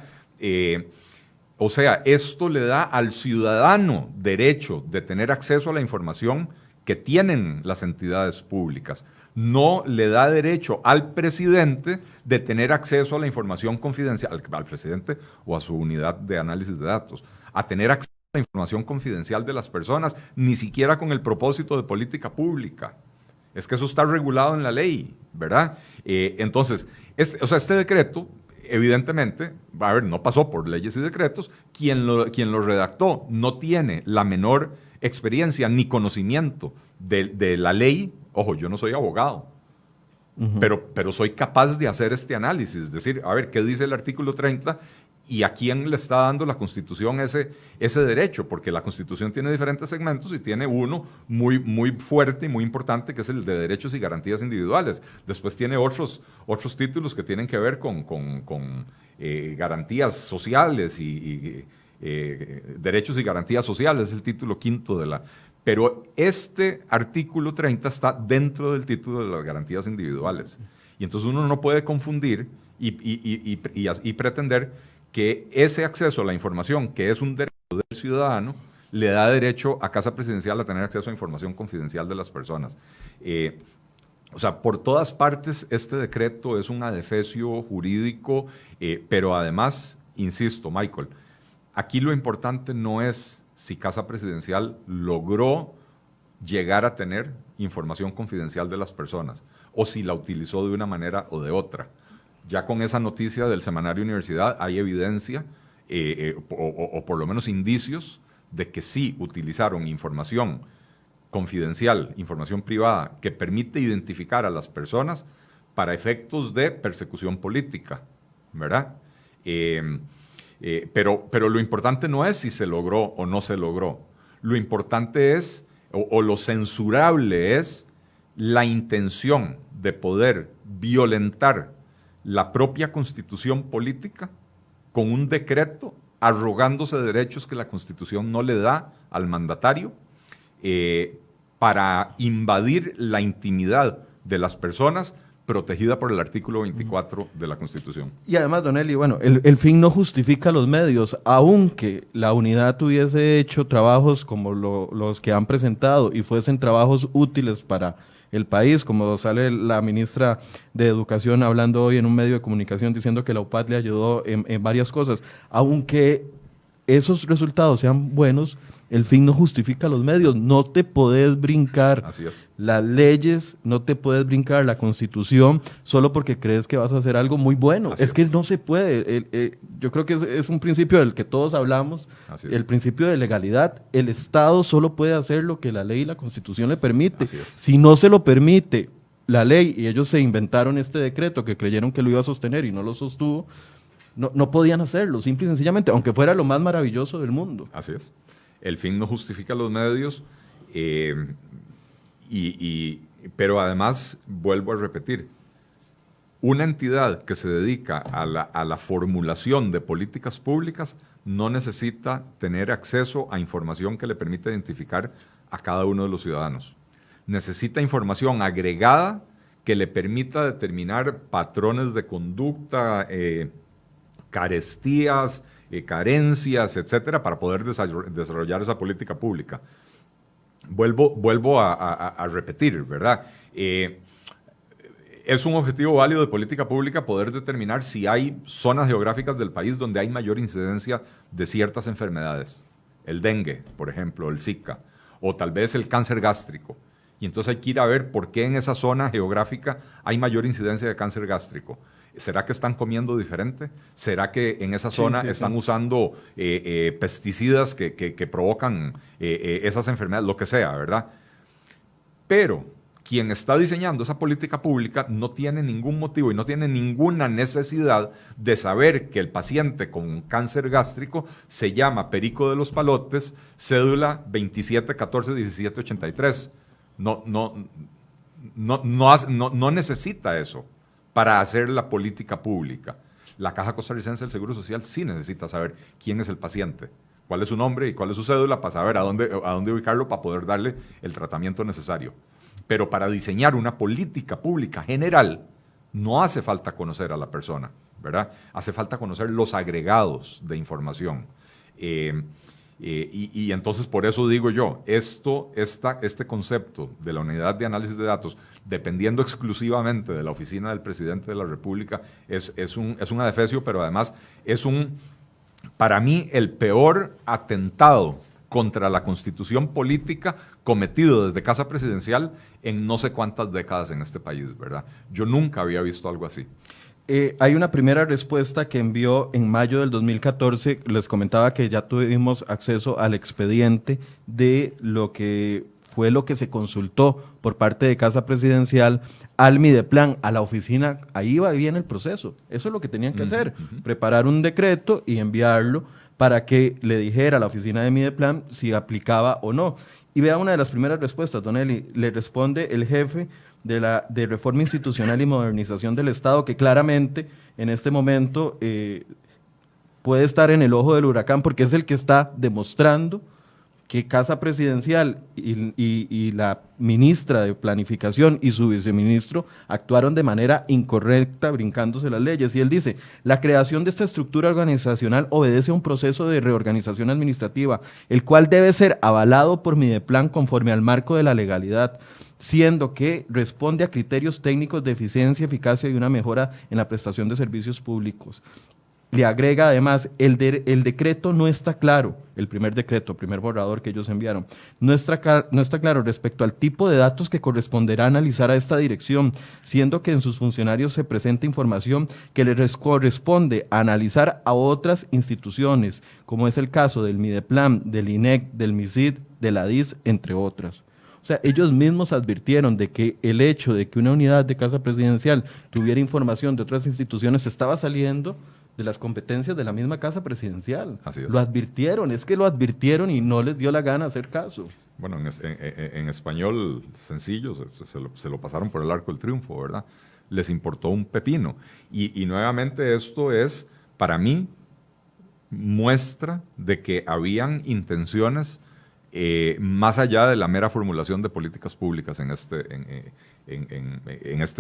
O sea, esto le da al ciudadano derecho de tener acceso a la información que tienen las entidades públicas. No le da derecho al presidente de tener acceso a la información confidencial, al presidente o a su unidad de análisis de datos, a tener acceso a la información confidencial de las personas, ni siquiera con el propósito de política pública. Es que eso está regulado en la ley, ¿verdad? Entonces, este decreto, evidentemente, a ver, no pasó por leyes y decretos, quien lo redactó no tiene la menor experiencia ni conocimiento de la ley. Ojo, yo no soy abogado, pero soy capaz de hacer este análisis, es decir, a ver, ¿qué dice el artículo 30 y a quién le está dando la Constitución ese derecho? Porque la Constitución tiene diferentes segmentos y tiene uno muy, muy fuerte y muy importante, que es el de derechos y garantías individuales. Después tiene otros títulos que tienen que ver con garantías sociales y derechos y garantías sociales, es el título quinto de la... Pero este artículo 30 está dentro del título de las garantías individuales. Y entonces uno no puede confundir y pretender que ese acceso a la información, que es un derecho del ciudadano, le da derecho a Casa Presidencial a tener acceso a información confidencial de las personas. O sea, por todas partes este decreto es un adefesio jurídico, pero además, insisto, Michael, aquí lo importante no es si Casa Presidencial logró llegar a tener información confidencial de las personas o si la utilizó de una manera o de otra. Ya con esa noticia del semanario Universidad hay evidencia o por lo menos indicios de que sí utilizaron información confidencial, información privada, que permite identificar a las personas para efectos de persecución política, ¿verdad? Pero lo importante no es si se logró o no se logró. Lo importante es, o lo censurable es, la intención de poder violentar la propia constitución política con un decreto arrogándose derechos que la Constitución no le da al mandatario para invadir la intimidad de las personas protegida por el artículo 24 de la Constitución. Y además, don Eli, bueno, el fin no justifica los medios, aunque la unidad hubiese hecho trabajos como los que han presentado y fuesen trabajos útiles para el país, como sale la ministra de Educación hablando hoy en un medio de comunicación diciendo que la UPAD le ayudó en varias cosas, aunque esos resultados sean buenos, el fin no justifica los medios. No te podés brincar las leyes, no te puedes brincar la Constitución solo porque crees que vas a hacer algo muy bueno. Es que no se puede. Yo creo que es un principio del que todos hablamos, el principio de legalidad. El Estado solo puede hacer lo que la ley y la Constitución le permite. Si no se lo permite la ley y ellos se inventaron este decreto que creyeron que lo iba a sostener y no lo sostuvo, no podían hacerlo, simple y sencillamente, aunque fuera lo más maravilloso del mundo. Así es. El fin no justifica los medios, pero además, vuelvo a repetir, una entidad que se dedica a la formulación de políticas públicas no necesita tener acceso a información que le permita identificar a cada uno de los ciudadanos. Necesita información agregada que le permita determinar patrones de conducta, carestías, carencias, etcétera, para poder desarrollar esa política pública. Vuelvo a repetir, ¿verdad? Es un objetivo válido de política pública poder determinar si hay zonas geográficas del país donde hay mayor incidencia de ciertas enfermedades. El dengue, por ejemplo, el Zika, o tal vez el cáncer gástrico. Y entonces hay que ir a ver por qué en esa zona geográfica hay mayor incidencia de cáncer gástrico. ¿Será que están comiendo diferente? ¿Será que en esa zona están usando pesticidas que provocan esas enfermedades? Lo que sea, ¿verdad? Pero quien está diseñando esa política pública no tiene ningún motivo y no tiene ninguna necesidad de saber que el paciente con cáncer gástrico se llama Perico de los Palotes, cédula 27141783. No necesita eso para hacer la política pública. La Caja Costarricense del Seguro Social sí necesita saber quién es el paciente cuál es su nombre y cuál es su cédula para saber a dónde ubicarlo para poder darle el tratamiento necesario. Pero para diseñar una política pública general no hace falta conocer a la persona, ¿verdad? Hace falta conocer los agregados de información. Y entonces por eso digo yo, este concepto de la unidad de análisis de datos, dependiendo exclusivamente de la oficina del presidente de la República, es un adefesio, pero además es para mí, el peor atentado contra la constitución política cometido desde Casa Presidencial en no sé cuántas décadas en este país, ¿verdad? Yo nunca había visto algo así. Hay una primera respuesta que envió en mayo del 2014. Les comentaba que ya tuvimos acceso al expediente de lo que se consultó por parte de Casa Presidencial al Mideplan, a la oficina. Ahí va bien el proceso. Eso es lo que tenían que hacer, preparar un decreto y enviarlo para que le dijera a la oficina de Mideplan si aplicaba o no. Y vea una de las primeras respuestas, don Eli, le responde el jefe de Reforma Institucional y Modernización del Estado, que claramente en este momento puede estar en el ojo del huracán porque es el que está demostrando que Casa Presidencial y la ministra de Planificación y su viceministro actuaron de manera incorrecta, brincándose las leyes. Y él dice, la creación de esta estructura organizacional obedece a un proceso de reorganización administrativa, el cual debe ser avalado por Mideplan conforme al marco de la legalidad, siendo que responde a criterios técnicos de eficiencia, eficacia y una mejora en la prestación de servicios públicos. Le agrega además, el decreto no está claro, el primer decreto, primer borrador que ellos enviaron, no está claro respecto al tipo de datos que corresponderá analizar a esta dirección, siendo que en sus funcionarios se presenta información que les corresponde analizar a otras instituciones, como es el caso del Mideplan, del INEC, del MISID, de la DIS, entre otras. O sea, ellos mismos advirtieron de que el hecho de que una unidad de Casa Presidencial tuviera información de otras instituciones estaba saliendo de las competencias de la misma Casa Presidencial. Así es. Lo advirtieron, es que lo advirtieron y no les dio la gana hacer caso. Bueno, en español sencillo, se lo pasaron por el arco del triunfo, ¿verdad? Les importó un pepino. Y nuevamente esto es, para mí, muestra de que habían intenciones más allá de la mera formulación de políticas públicas en este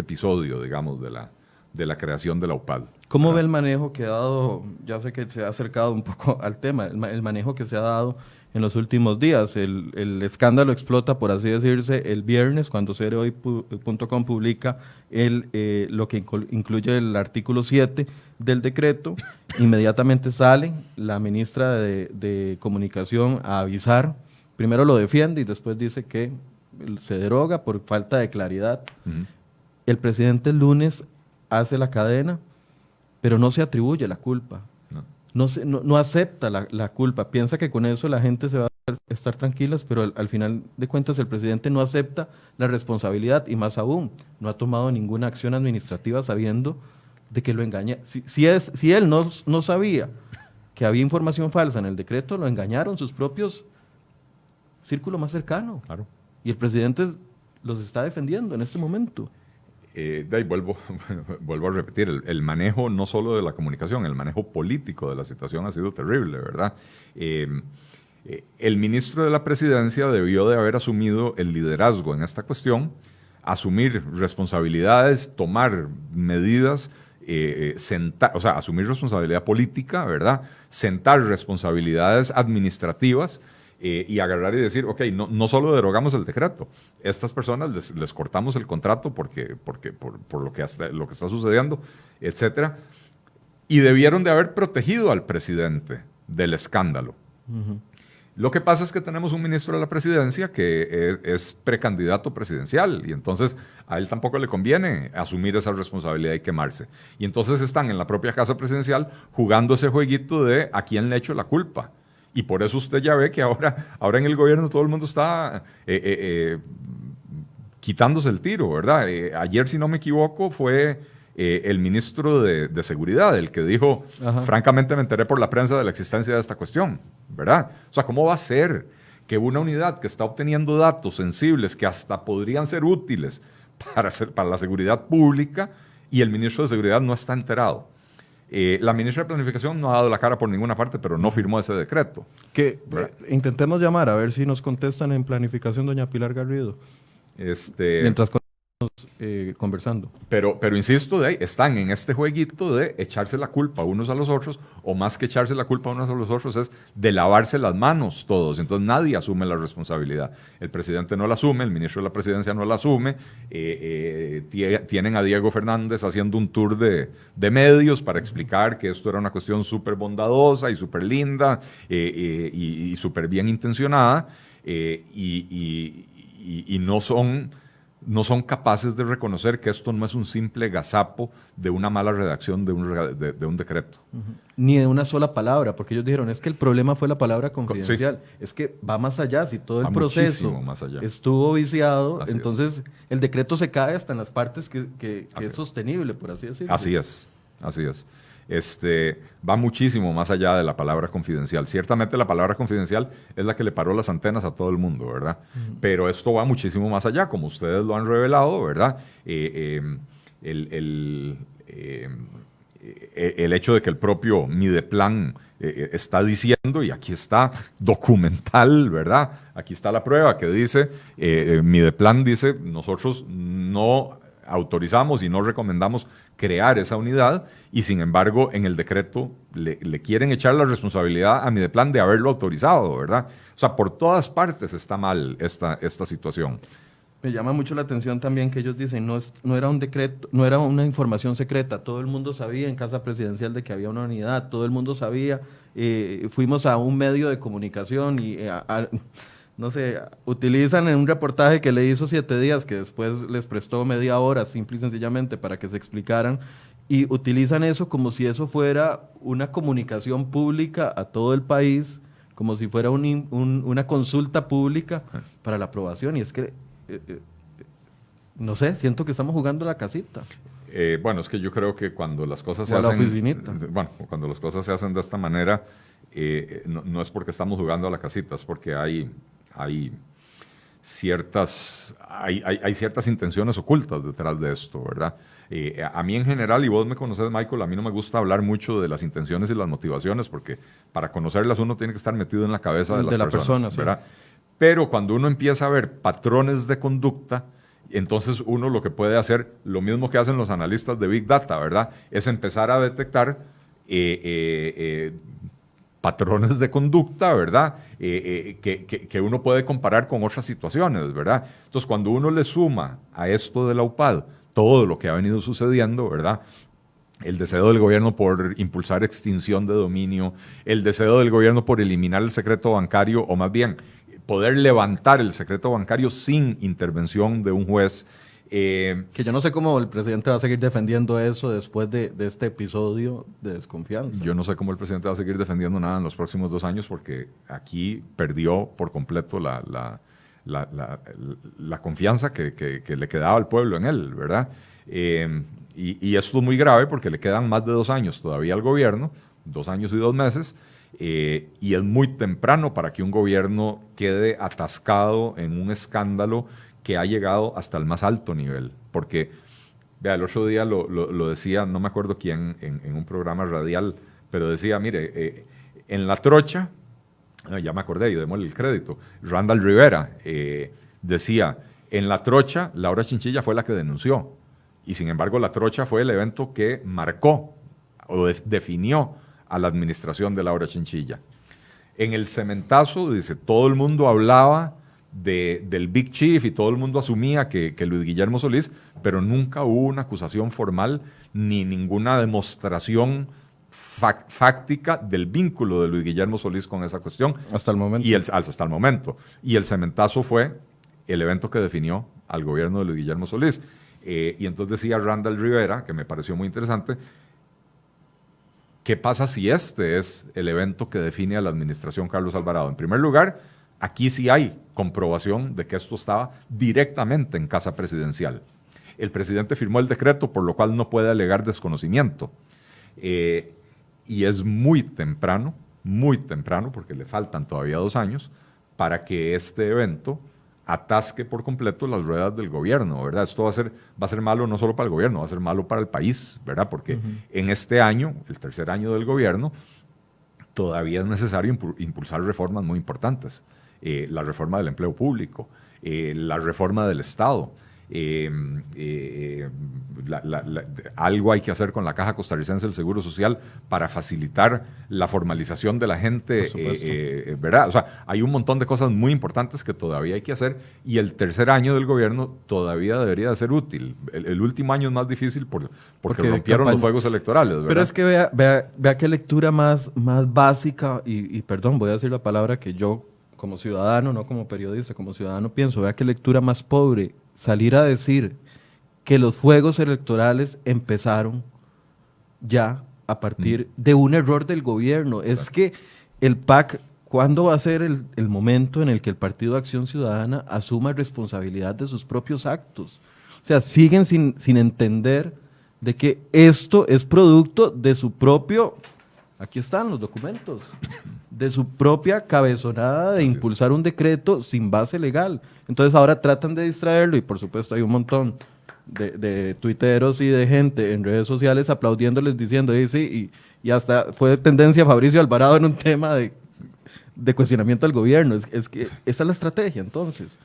episodio, digamos, de la creación de la UPAD. ¿Cómo ve el manejo que ha dado, ya sé que se ha acercado un poco al tema, el manejo que se ha dado en los últimos días? El escándalo explota, por así decirse, el viernes, cuando cerehoy.com publica lo que incluye el artículo 7 del decreto. Inmediatamente sale la ministra de Comunicación a avisar. Primero lo defiende y después dice que se deroga por falta de claridad. El presidente el lunes hace la cadena, pero no se atribuye la culpa. No acepta la culpa. Piensa que con eso la gente se va a estar tranquilas, pero al final de cuentas el presidente no acepta la responsabilidad y más aún, no ha tomado ninguna acción administrativa sabiendo de que lo engaña. Si él no sabía que había información falsa en el decreto, lo engañaron sus propios círculo más cercano. Claro. Y el presidente los está defendiendo en este momento. De ahí vuelvo a repetir, el manejo no solo de la comunicación, el manejo político de la situación ha sido terrible, ¿verdad? El ministro de la Presidencia debió de haber asumido el liderazgo en esta cuestión, asumir responsabilidades, tomar medidas, asumir responsabilidad política, ¿verdad? Sentar responsabilidades administrativas y agarrar y decir, ok, no solo derogamos el decreto, estas personas les cortamos el contrato por lo que está sucediendo, etcétera, y debieron de haber protegido al presidente del escándalo. Lo que pasa es que tenemos un ministro de la Presidencia que es precandidato presidencial y entonces a él tampoco le conviene asumir esa responsabilidad y quemarse. Y entonces están en la propia Casa Presidencial jugando ese jueguito de a quién le echo la culpa. Y por eso usted ya ve que ahora en el gobierno todo el mundo está quitándose el tiro, ¿verdad? Ayer, si no me equivoco, fue el ministro de Seguridad el que dijo, francamente me enteré por la prensa de la existencia de esta cuestión, ¿verdad? O sea, ¿cómo va a ser que una unidad que está obteniendo datos sensibles que hasta podrían ser útiles para la seguridad pública y el ministro de Seguridad no está enterado? La ministra de Planificación no ha dado la cara por ninguna parte, pero no firmó ese decreto. Intentemos llamar a ver si nos contestan en Planificación doña Pilar Garrido. Mientras conversando. Pero insisto, están en este jueguito de echarse la culpa unos a los otros, o más que echarse la culpa unos a los otros, es de lavarse las manos todos. Entonces nadie asume la responsabilidad. El presidente no la asume, el ministro de la presidencia no la asume. Tienen a Diego Fernández haciendo un tour de medios para explicar que esto era una cuestión súper bondadosa y súper linda y súper bien intencionada, y no son capaces de reconocer que esto no es un simple gazapo de una mala redacción de un decreto. Ni de una sola palabra, porque ellos dijeron, es que el problema fue la palabra confidencial. Sí. Es que va más allá, si todo el proceso estuvo viciado, así entonces el decreto se cae hasta en las partes que es sostenible, por así decirlo. Así es. Va muchísimo más allá de la palabra confidencial. Ciertamente la palabra confidencial es la que le paró las antenas a todo el mundo, ¿verdad? Pero esto va muchísimo más allá, como ustedes lo han revelado, ¿verdad? El hecho de que el propio Mideplan está diciendo, y aquí está documental, ¿verdad? Aquí está la prueba que dice, Mideplan dice, nosotros no autorizamos y no recomendamos crear esa unidad, y sin embargo en el decreto le quieren echar la responsabilidad a Mideplan de haberlo autorizado, ¿verdad? O sea, por todas partes está mal esta situación. Me llama mucho la atención también que ellos dicen, no era un decreto, no era una información secreta, todo el mundo sabía en Casa Presidencial de que había una unidad, todo el mundo sabía, fuimos a un medio de comunicación y no sé, utilizan en un reportaje que le hizo 7 días, que después les prestó media hora, simple y sencillamente, para que se explicaran, y utilizan eso como si eso fuera una comunicación pública a todo el país, como si fuera una consulta pública para la aprobación, y es que, no sé, siento que estamos jugando a la casita. Bueno, es que yo creo que cuando las cosas se hacen... cuando las cosas se hacen de esta manera, no es porque estamos jugando a la casita, es porque hay ciertas intenciones ocultas detrás de esto, ¿verdad? A mí en general, y vos me conoces, Michael, a mí no me gusta hablar mucho de las intenciones y las motivaciones, porque para conocerlas uno tiene que estar metido en la cabeza de las personas, ¿verdad? Sí. Pero cuando uno empieza a ver patrones de conducta, entonces uno lo que puede hacer, lo mismo que hacen los analistas de Big Data, ¿verdad? Es empezar a detectar patrones de conducta, ¿verdad? Que uno puede comparar con otras situaciones, ¿verdad? Entonces, cuando uno le suma a esto de la UPAD todo lo que ha venido sucediendo, ¿verdad? El deseo del gobierno por impulsar extinción de dominio, el deseo del gobierno por eliminar el secreto bancario, o más bien, poder levantar el secreto bancario sin intervención de un juez. Que yo no sé cómo el presidente va a seguir defendiendo eso después de este episodio de desconfianza. Yo no sé cómo el presidente va a seguir defendiendo nada en los próximos 2 años, porque aquí perdió por completo la confianza que le quedaba al pueblo en él, ¿verdad? Y esto es muy grave porque le quedan más de 2 años todavía al gobierno, 2 años y 2 meses, y es muy temprano para que un gobierno quede atascado en un escándalo que ha llegado hasta el más alto nivel. Porque, vea, el otro día lo decía, no me acuerdo quién, en un programa radial, pero decía, mire, en la trocha, ya me acordé y démosle el crédito, Randall Rivera decía, en la trocha, Laura Chinchilla fue la que denunció, y sin embargo la trocha fue el evento que marcó o definió a la administración de Laura Chinchilla. En el cementazo, dice, todo el mundo hablaba del Big Chief y todo el mundo asumía que Luis Guillermo Solís, pero nunca hubo una acusación formal ni ninguna demostración fáctica del vínculo de Luis Guillermo Solís con esa cuestión. Hasta el momento. Hasta el momento. Y el cementazo fue el evento que definió al gobierno de Luis Guillermo Solís. Y entonces decía Randall Rivera, que me pareció muy interesante, ¿qué pasa si este es el evento que define a la administración Carlos Alvarado? En primer lugar, aquí sí hay comprobación de que esto estaba directamente en Casa Presidencial. El presidente firmó el decreto, por lo cual no puede alegar desconocimiento. Y es muy temprano, porque le faltan todavía 2 años, para que este evento atasque por completo las ruedas del gobierno, ¿verdad? Esto va a ser malo no solo para el gobierno, va a ser malo para el país, ¿verdad? Porque en este año, el tercer año del gobierno, todavía es necesario impulsar reformas muy importantes. La reforma del empleo público, la reforma del Estado. Algo hay que hacer con la Caja Costarricense del Seguro Social para facilitar la formalización de la gente, ¿verdad? O sea, hay un montón de cosas muy importantes que todavía hay que hacer y el tercer año del gobierno todavía debería de ser útil. El último año es más difícil porque rompieron los fuegos electorales, ¿verdad? Pero es que vea qué lectura más básica y perdón, voy a decir la palabra que yo como ciudadano, no como periodista, como ciudadano pienso, vea qué lectura más pobre salir a decir que los fuegos electorales empezaron ya a partir de un error del gobierno. Exacto. Es que el PAC, ¿cuándo va a ser el momento en el que el Partido Acción Ciudadana asuma responsabilidad de sus propios actos? O sea, siguen sin entender de que esto es producto de su propio, aquí están los documentos, de su propia cabezonada de impulsar un decreto sin base legal. Entonces ahora tratan de distraerlo y por supuesto hay un montón de tuiteros y de gente en redes sociales aplaudiéndoles diciendo, sí, y hasta fue tendencia Fabricio Alvarado en un tema de cuestionamiento al gobierno. Es que esa es la estrategia, entonces.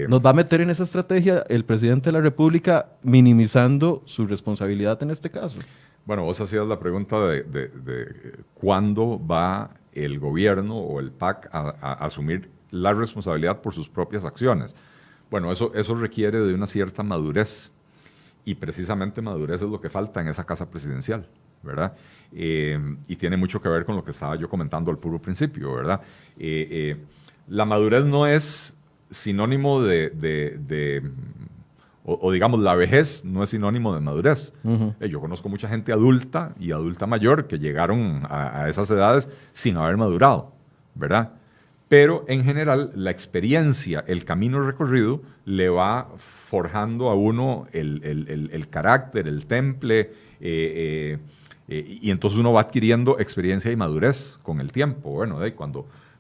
Nos va a meter en esa estrategia el presidente de la República minimizando su responsabilidad en este caso. Bueno, vos hacías la pregunta de cuándo va el gobierno o el PAC a asumir la responsabilidad por sus propias acciones. Bueno, eso requiere de una cierta madurez y precisamente madurez es lo que falta en esa casa presidencial, ¿verdad? Y tiene mucho que ver con lo que estaba yo comentando al puro principio, ¿verdad? La madurez no es sinónimo o digamos, la vejez no es sinónimo de madurez. Yo conozco mucha gente adulta y adulta mayor que llegaron a esas edades sin haber madurado, ¿verdad? Pero en general la experiencia, el camino recorrido, le va forjando a uno el carácter, el temple, y entonces uno va adquiriendo experiencia y madurez con el tiempo. Bueno,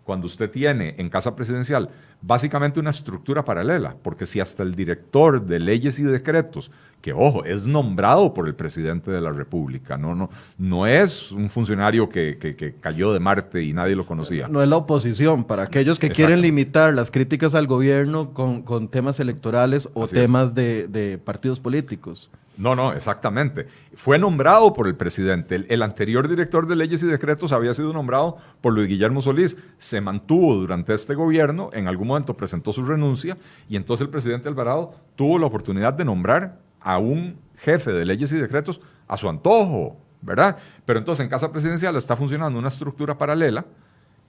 cuando usted tiene en casa presidencial básicamente una estructura paralela, porque si hasta el director de leyes y decretos, que ojo, es nombrado por el presidente de la República, no es un funcionario que cayó de Marte y nadie lo conocía. No es la oposición, para aquellos que quieren limitar las críticas al gobierno con temas electorales o así temas de partidos políticos. No, exactamente. Fue nombrado por el presidente. El anterior director de leyes y decretos había sido nombrado por Luis Guillermo Solís. Se mantuvo durante este gobierno, en algún momento presentó su renuncia y entonces el presidente Alvarado tuvo la oportunidad de nombrar a un jefe de leyes y decretos a su antojo, ¿verdad? Pero entonces en casa presidencial está funcionando una estructura paralela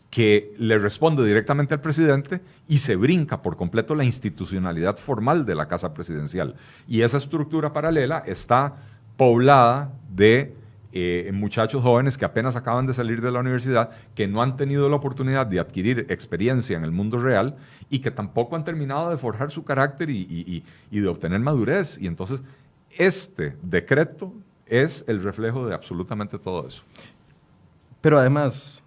que le responde directamente al presidente y se brinca por completo la institucionalidad formal de la casa presidencial. Y esa estructura paralela está poblada de muchachos jóvenes que apenas acaban de salir de la universidad, que no han tenido la oportunidad de adquirir experiencia en el mundo real y que tampoco han terminado de forjar su carácter y de obtener madurez. Y entonces este decreto es el reflejo de absolutamente todo eso. Pero además,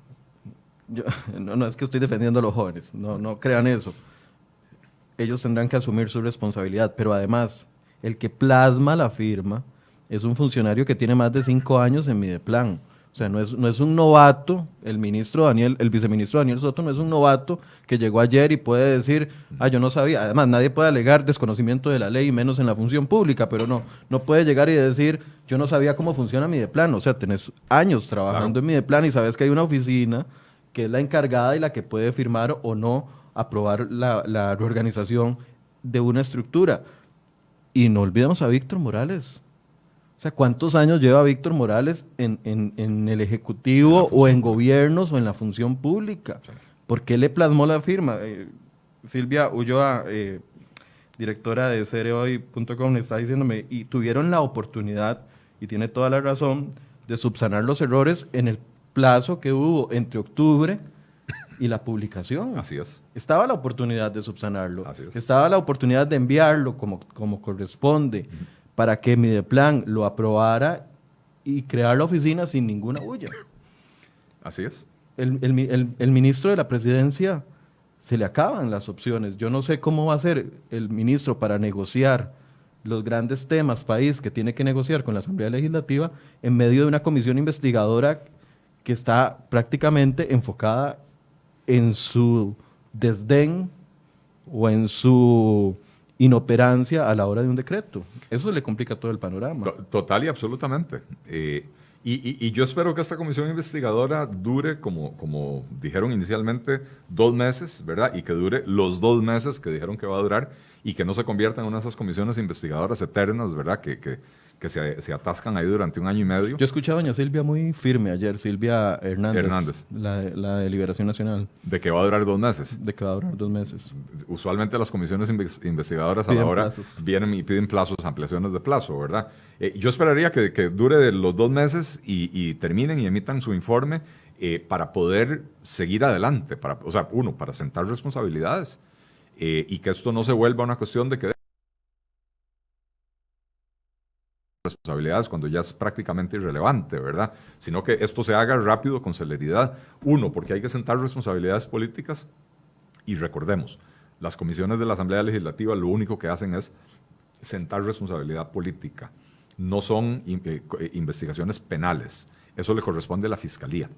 no es que estoy defendiendo a los jóvenes, no crean eso. Ellos tendrán que asumir su responsabilidad, pero además, el que plasma la firma es un funcionario que tiene más de 5 años en Mideplan. O sea, no es un novato, el viceministro Daniel Soto no es un novato que llegó ayer y puede decir, yo no sabía. Además, nadie puede alegar desconocimiento de la ley, menos en la función pública, pero no puede llegar y decir, yo no sabía cómo funciona Mideplan. O sea, tenés años trabajando en Mideplan y sabes que hay una oficina que es la encargada y la que puede firmar o no aprobar la reorganización de una estructura. Y no olvidemos a Víctor Morales. O sea, ¿cuántos años lleva Víctor Morales en el Ejecutivo o en gobiernos o en la función pública? ¿Por qué le plasmó la firma? Silvia Ulloa, directora de cereoy.com, está diciéndome, y tuvieron la oportunidad, y tiene toda la razón, de subsanar los errores en el plazo que hubo entre octubre y la publicación. Así es. Estaba la oportunidad de subsanarlo. Así es. Estaba la oportunidad de enviarlo como corresponde para que Mideplan lo aprobara y crear la oficina sin ninguna bulla. Así es. El ministro de la Presidencia se le acaban las opciones. Yo no sé cómo va a ser el ministro para negociar los grandes temas país que tiene que negociar con la Asamblea Legislativa en medio de una comisión investigadora que está prácticamente enfocada en su desdén o en su inoperancia a la hora de un decreto. Eso le complica todo el panorama. Total y absolutamente. Y yo espero que esta comisión investigadora dure, como dijeron inicialmente, 2 meses, ¿verdad? Y que dure los 2 meses que dijeron que va a durar y que no se convierta en una de esas comisiones investigadoras eternas, ¿verdad? Que se atascan ahí durante 1 año y medio. Yo escuché a doña Silvia muy firme ayer, Silvia Hernández. La de Liberación Nacional. De que va a durar 2 meses. De que va a durar 2 meses. Usualmente las comisiones investigadoras piden a la hora plazos. Vienen y piden plazos, ampliaciones de plazo, ¿verdad? Yo esperaría que dure los 2 meses y terminen y emitan su informe para poder seguir adelante, para sentar responsabilidades y que esto no se vuelva una cuestión de que responsabilidades cuando ya es prácticamente irrelevante, ¿verdad? Sino que esto se haga rápido, con celeridad. Porque hay que sentar responsabilidades políticas y recordemos, las comisiones de la Asamblea Legislativa lo único que hacen es sentar responsabilidad política. No son investigaciones penales. Eso le corresponde a la Fiscalía,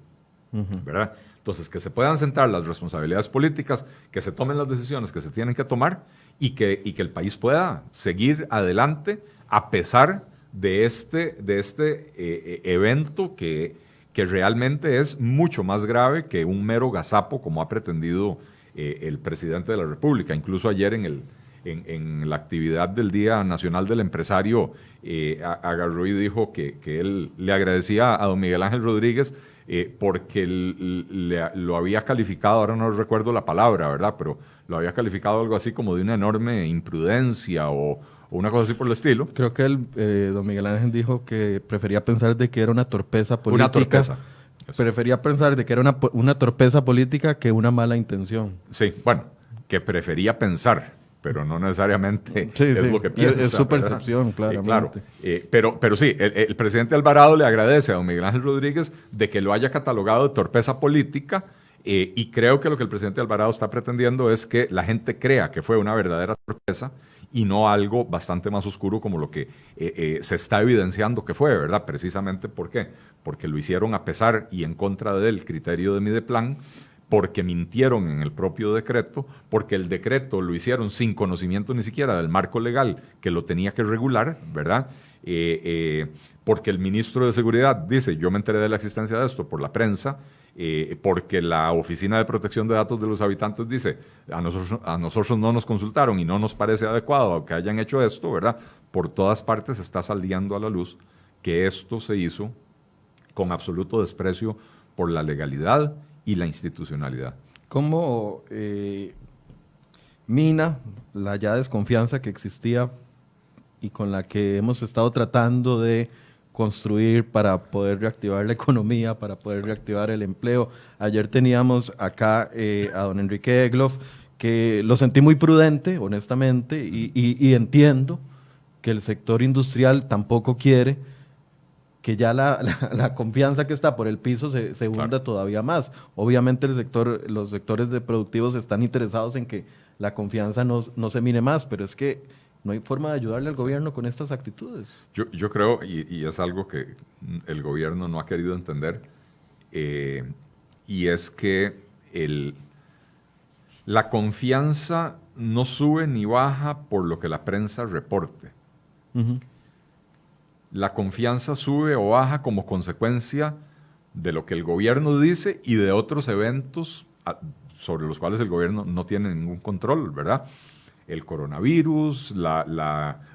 ¿verdad? Entonces, que se puedan sentar las responsabilidades políticas, que se tomen las decisiones que se tienen que tomar y que el país pueda seguir adelante a pesar de este evento que realmente es mucho más grave que un mero gazapo como ha pretendido el presidente de la República. Incluso ayer en la actividad del Día Nacional del Empresario agarró y dijo que él le agradecía a don Miguel Ángel Rodríguez porque lo había calificado, ahora no recuerdo la palabra, ¿verdad? Pero lo había calificado algo así como de una enorme imprudencia o una cosa así por el estilo. Creo que don Miguel Ángel dijo que prefería pensar de que era una torpeza política. Una torpeza. Prefería pensar de que era una torpeza política que una mala intención. Sí, bueno, que prefería pensar, pero no necesariamente lo que piensa. Es su percepción, claramente. Claro, pero sí, el presidente Alvarado le agradece a don Miguel Ángel Rodríguez de que lo haya catalogado de torpeza política y creo que lo que el presidente Alvarado está pretendiendo es que la gente crea que fue una verdadera torpeza y no algo bastante más oscuro como lo que se está evidenciando que fue, ¿verdad? Precisamente, ¿por qué? Porque lo hicieron a pesar y en contra del criterio de Mideplan, porque mintieron en el propio decreto, porque el decreto lo hicieron sin conocimiento ni siquiera del marco legal que lo tenía que regular, ¿verdad? Porque el ministro de Seguridad dice, yo me enteré de la existencia de esto por la prensa, porque la Oficina de Protección de Datos de los Habitantes dice, a nosotros no nos consultaron y no nos parece adecuado que hayan hecho esto, ¿verdad? Por todas partes está saliendo a la luz que esto se hizo con absoluto desprecio por la legalidad y la institucionalidad. ¿Cómo mina la ya desconfianza que existía y con la que hemos estado tratando de construir para poder reactivar la economía, para poder reactivar el empleo? Ayer teníamos acá a don Enrique Egloff, que lo sentí muy prudente, honestamente, y entiendo que el sector industrial tampoco quiere que ya la confianza que está por el piso se hunda todavía más. Obviamente los sectores productivos están interesados en que la confianza no se mine más, pero es que no hay forma de ayudarle al gobierno con estas actitudes. Yo creo, y es algo que el gobierno no ha querido entender, y es que la confianza no sube ni baja por lo que la prensa reporte. La confianza sube o baja como consecuencia de lo que el gobierno dice y de otros eventos sobre los cuales el gobierno no tiene ningún control, ¿verdad? El coronavirus,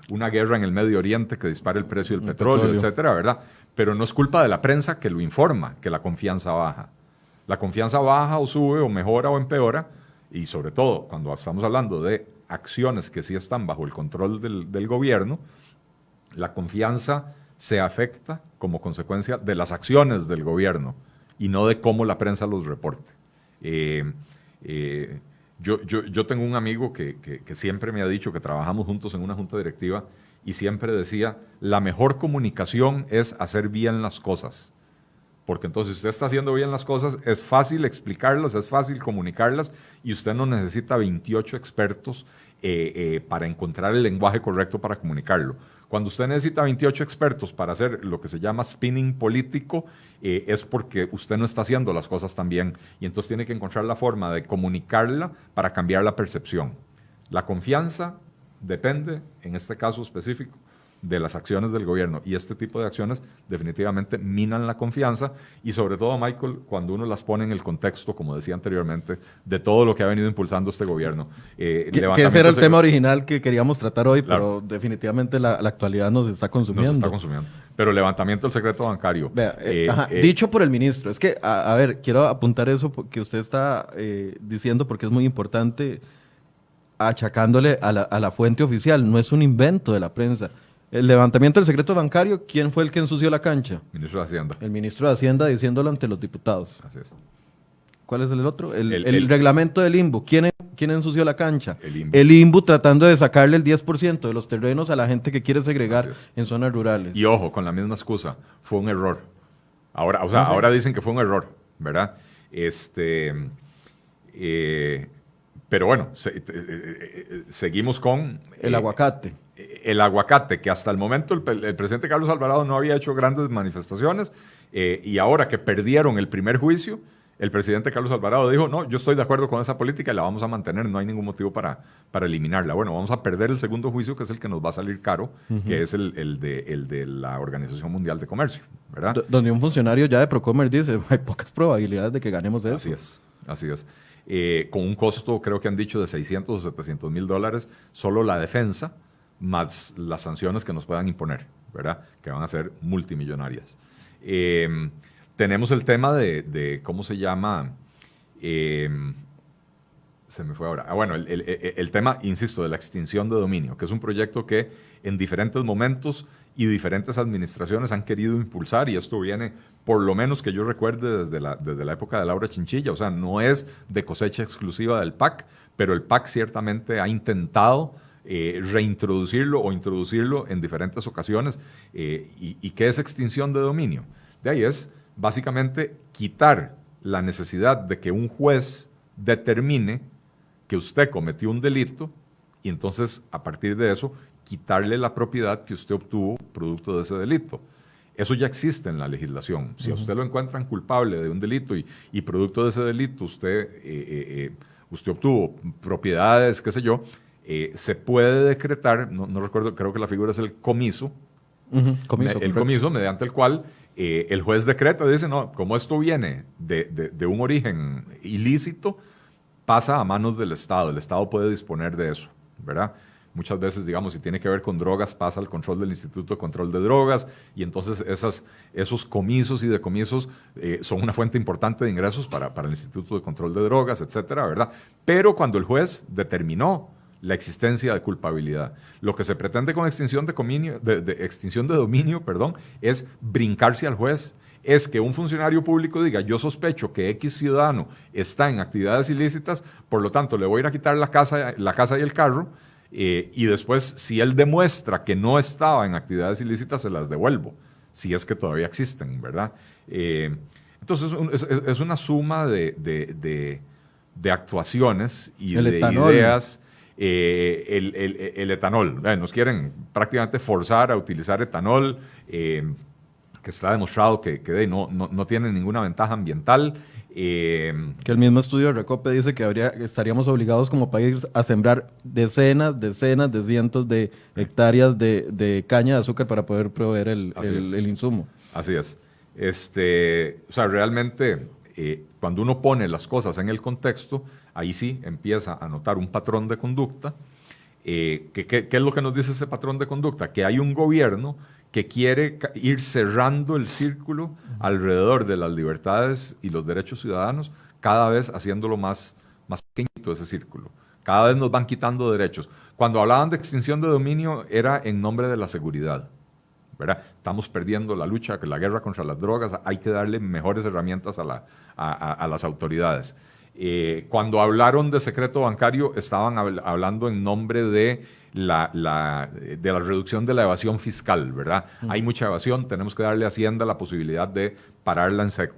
una guerra en el Medio Oriente que dispara el precio del petróleo, etcétera, ¿verdad? Pero no es culpa de la prensa que lo informa, que la confianza baja. La confianza baja o sube o mejora o empeora, y sobre todo cuando estamos hablando de acciones que sí están bajo el control del gobierno, la confianza se afecta como consecuencia de las acciones del gobierno y no de cómo la prensa los reporte. Yo tengo un amigo que siempre me ha dicho que trabajamos juntos en una junta directiva y siempre decía, la mejor comunicación es hacer bien las cosas. porque entonces si usted está haciendo bien las cosas, es fácil explicarlas, es fácil comunicarlas y usted no necesita 28 expertos para encontrar el lenguaje correcto para comunicarlo. Cuando usted necesita 28 expertos para hacer lo que se llama spinning político, es porque usted no está haciendo las cosas tan bien y entonces tiene que encontrar la forma de comunicarla para cambiar la percepción. La confianza depende, en este caso específico, de las acciones del gobierno y este tipo de acciones definitivamente minan la confianza y sobre todo, Michael, cuando uno las pone en el contexto, como decía anteriormente, de todo lo que ha venido impulsando este gobierno. Que ese era el tema original que queríamos tratar hoy, claro, pero definitivamente la actualidad nos está consumiendo. Nos está consumiendo. Pero el levantamiento del secreto bancario. Vea, dicho por el ministro, es que, a ver, quiero apuntar eso que usted está diciendo porque es muy importante, achacándole a la fuente oficial, no es un invento de la prensa. El levantamiento del secreto bancario, ¿quién fue el que ensució la cancha? Ministro de Hacienda. El ministro de Hacienda diciéndolo ante los diputados. Así es. ¿Cuál es el otro? El reglamento del INBU. ¿Quién ensució la cancha? El INBU. El INBU tratando de sacarle el 10% de los terrenos a la gente que quiere segregar en zonas rurales. Y ojo, con la misma excusa, fue un error. Ahora dicen que fue un error, ¿verdad? Pero bueno, seguimos con... El aguacate. El aguacate, que hasta el momento el presidente Carlos Alvarado no había hecho grandes manifestaciones y ahora que perdieron el primer juicio, el presidente Carlos Alvarado dijo, no, yo estoy de acuerdo con esa política y la vamos a mantener, no hay ningún motivo para eliminarla. Bueno, vamos a perder el segundo juicio, que es el que nos va a salir caro, que es el de la Organización Mundial de Comercio, ¿verdad? Donde un funcionario ya de Procomer dice, hay pocas probabilidades de que ganemos eso. Así es. Con un costo, creo que han dicho, de 600 o 700 mil dólares, solo la defensa, más las sanciones que nos puedan imponer, ¿verdad? Que van a ser multimillonarias. Tenemos el tema de ¿cómo se llama? Se me fue ahora. Bueno, el tema, insisto, de la extinción de dominio, que es un proyecto que en diferentes momentos y diferentes administraciones han querido impulsar, y esto viene, por lo menos que yo recuerde, desde la época de Laura Chinchilla. O sea, no es de cosecha exclusiva del PAC, pero el PAC ciertamente ha intentado reintroducirlo o introducirlo en diferentes ocasiones. ¿Y qué es extinción de dominio? De ahí es básicamente quitar la necesidad de que un juez determine que usted cometió un delito y entonces a partir de eso quitarle la propiedad que usted obtuvo producto de ese delito. Eso ya existe en la legislación. Si a usted lo encuentran culpable de un delito y producto de ese delito usted obtuvo propiedades, qué sé yo, se puede decretar, no recuerdo, creo que la figura es el comiso, comiso mediante el cual el juez decreta y dice, no, como esto viene de un origen ilícito, pasa a manos del Estado. El Estado puede disponer de eso, ¿verdad? Muchas veces, digamos, si tiene que ver con drogas, pasa al control del Instituto de Control de Drogas y entonces esos comisos y decomisos son una fuente importante de ingresos para el Instituto de Control de Drogas, etcétera, ¿verdad? Pero cuando el juez determinó la existencia de culpabilidad, lo que se pretende con extinción de dominio, es brincarse al juez. Es que un funcionario público diga, yo sospecho que X ciudadano está en actividades ilícitas, por lo tanto le voy a ir a quitar la casa y el carro, y después, si él demuestra que no estaba en actividades ilícitas, se las devuelvo, si es que todavía existen, ¿verdad? Entonces es una suma de actuaciones y de ideas. El etanol, nos quieren prácticamente forzar a utilizar etanol, que está demostrado que no tiene ninguna ventaja ambiental. Que el mismo estudio de Recope dice que estaríamos obligados como país a sembrar decenas de cientos de hectáreas de caña de azúcar para poder proveer el insumo. Así es. O sea, realmente, cuando uno pone las cosas en el contexto, ahí sí empieza a notar un patrón de conducta. ¿Qué es lo que nos dice ese patrón de conducta? Que hay un gobierno que quiere ir cerrando el círculo alrededor de las libertades y los derechos ciudadanos, cada vez haciéndolo más pequeñito ese círculo. Cada vez nos van quitando derechos. Cuando hablaban de extinción de dominio era en nombre de la seguridad, ¿verdad? Estamos perdiendo la lucha, la guerra contra las drogas, hay que darle mejores herramientas a las autoridades. Cuando hablaron de secreto bancario, estaban hablando en nombre de de la reducción de la evasión fiscal, ¿verdad? Hay mucha evasión, tenemos que darle a Hacienda la posibilidad de pararla en seco.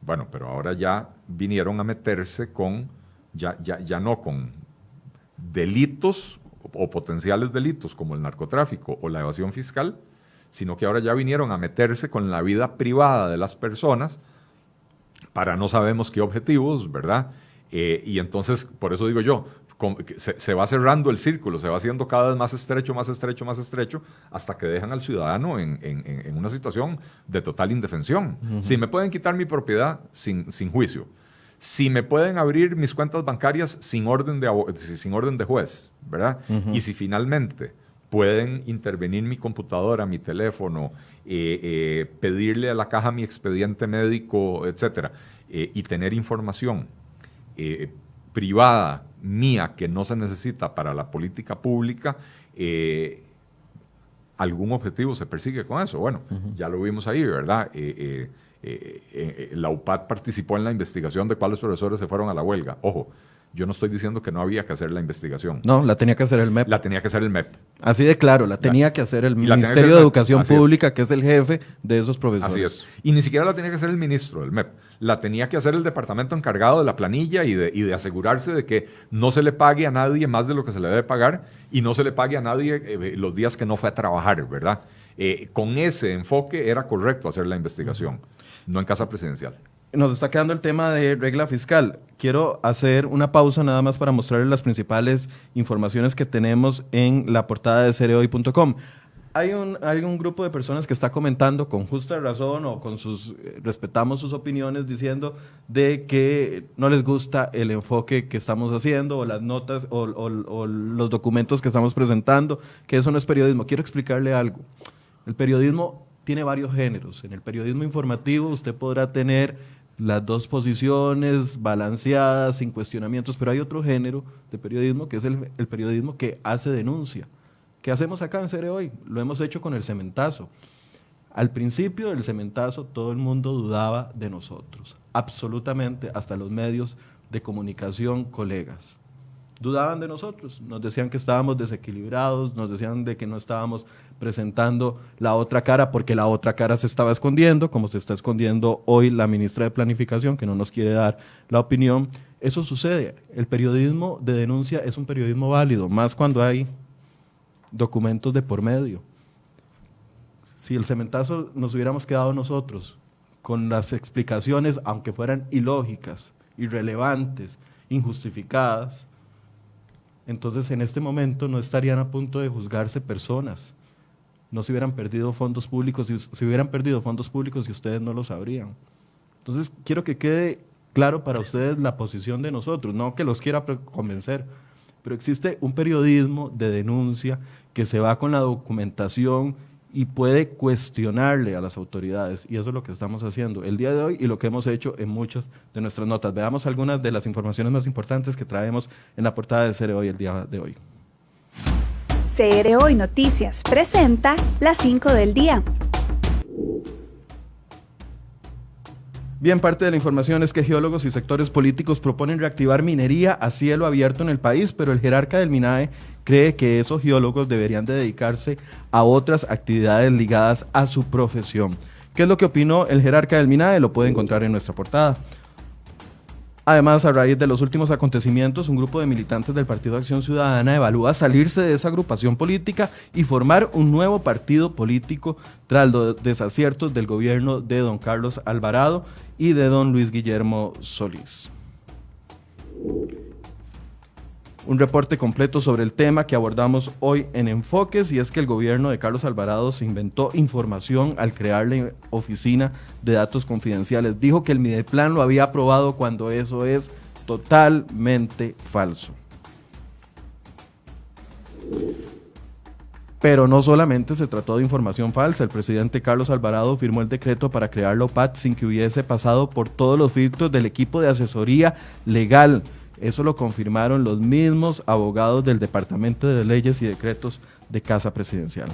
Bueno, pero ahora ya vinieron a meterse con, ya no con delitos o potenciales delitos como el narcotráfico o la evasión fiscal, sino que ahora ya vinieron a meterse con la vida privada de las personas para no sabemos qué objetivos, ¿verdad? Y entonces, por eso digo yo, se va cerrando el círculo, se va haciendo cada vez más estrecho, más estrecho, más estrecho, hasta que dejan al ciudadano en una situación de total indefensión. Si me pueden quitar mi propiedad sin juicio, si me pueden abrir mis cuentas bancarias sin orden de juez, ¿verdad? Y si finalmente pueden intervenir mi computadora, mi teléfono, pedirle a la caja mi expediente médico, etcétera, y tener información privada mía que no se necesita para la política pública, algún objetivo se persigue con eso. Bueno, ya lo vimos ahí, ¿verdad? La UPAD participó en la investigación de cuáles profesores se fueron a la huelga. Ojo, yo no estoy diciendo que no había que hacer la investigación. No, la tenía que hacer el MEP. La tenía que hacer el MEP. Así de claro, la tenía que hacer el Ministerio de Educación Pública, que es el jefe de esos profesores. Así es. Y ni siquiera la tenía que hacer el ministro del MEP. La tenía que hacer el departamento encargado de la planilla y de asegurarse de que no se le pague a nadie más de lo que se le debe pagar y no se le pague a nadie los días que no fue a trabajar, ¿verdad? Con ese enfoque era correcto hacer la investigación, no en Casa Presidencial. Nos está quedando el tema de regla fiscal. Quiero hacer una pausa nada más para mostrarles las principales informaciones que tenemos en la portada de cereoy.com. Hay un grupo de personas que está comentando con justa razón o con respetamos sus opiniones diciendo de que no les gusta el enfoque que estamos haciendo o las notas o los documentos que estamos presentando, que eso no es periodismo. Quiero explicarle algo. El periodismo tiene varios géneros. En el periodismo informativo usted podrá tener las dos posiciones balanceadas, sin cuestionamientos, pero hay otro género de periodismo que es el periodismo que hace denuncia. ¿Qué hacemos acá en Cereoy? Lo hemos hecho con el cementazo. Al principio del cementazo todo el mundo dudaba de nosotros, absolutamente, hasta los medios de comunicación, colegas. Dudaban de nosotros, nos decían que estábamos desequilibrados, nos decían de que no estábamos presentando la otra cara porque la otra cara se estaba escondiendo, como se está escondiendo hoy la ministra de Planificación, que no nos quiere dar la opinión. Eso sucede. El periodismo de denuncia es un periodismo válido, más cuando hay documentos de por medio. Si el cementazo nos hubiéramos quedado nosotros con las explicaciones, aunque fueran ilógicas, irrelevantes, injustificadas, entonces en este momento no estarían a punto de juzgarse personas. No se hubieran perdido fondos públicos, si hubieran perdido fondos públicos y ustedes no lo sabrían. Entonces quiero que quede claro para ustedes la posición de nosotros, no que los quiera convencer, pero existe un periodismo de denuncia que se va con la documentación y puede cuestionarle a las autoridades, y eso es lo que estamos haciendo el día de hoy y lo que hemos hecho en muchas de nuestras notas. Veamos algunas de las informaciones más importantes que traemos en la portada de Cereoy el día de hoy. Cereoy Noticias presenta las 5 del día. Bien, parte de la información es que geólogos y sectores políticos proponen reactivar minería a cielo abierto en el país, pero el jerarca del MINAE cree que esos geólogos deberían de dedicarse a otras actividades ligadas a su profesión. ¿Qué es lo que opinó el jerarca del MINAE? Lo puede encontrar en nuestra portada. Además, a raíz de los últimos acontecimientos, un grupo de militantes del Partido Acción Ciudadana evalúa salirse de esa agrupación política y formar un nuevo partido político tras los desaciertos del gobierno de don Carlos Alvarado y de don Luis Guillermo Solís. Un reporte completo sobre el tema que abordamos hoy en Enfoques, y es que el gobierno de Carlos Alvarado se inventó información al crear la Oficina de Datos Confidenciales. Dijo que el Mideplan lo había aprobado cuando eso es totalmente falso. Pero no solamente se trató de información falsa, el presidente Carlos Alvarado firmó el decreto para crear la OPAT sin que hubiese pasado por todos los filtros del equipo de asesoría legal. Eso lo confirmaron los mismos abogados del Departamento de Leyes y Decretos de Casa Presidencial.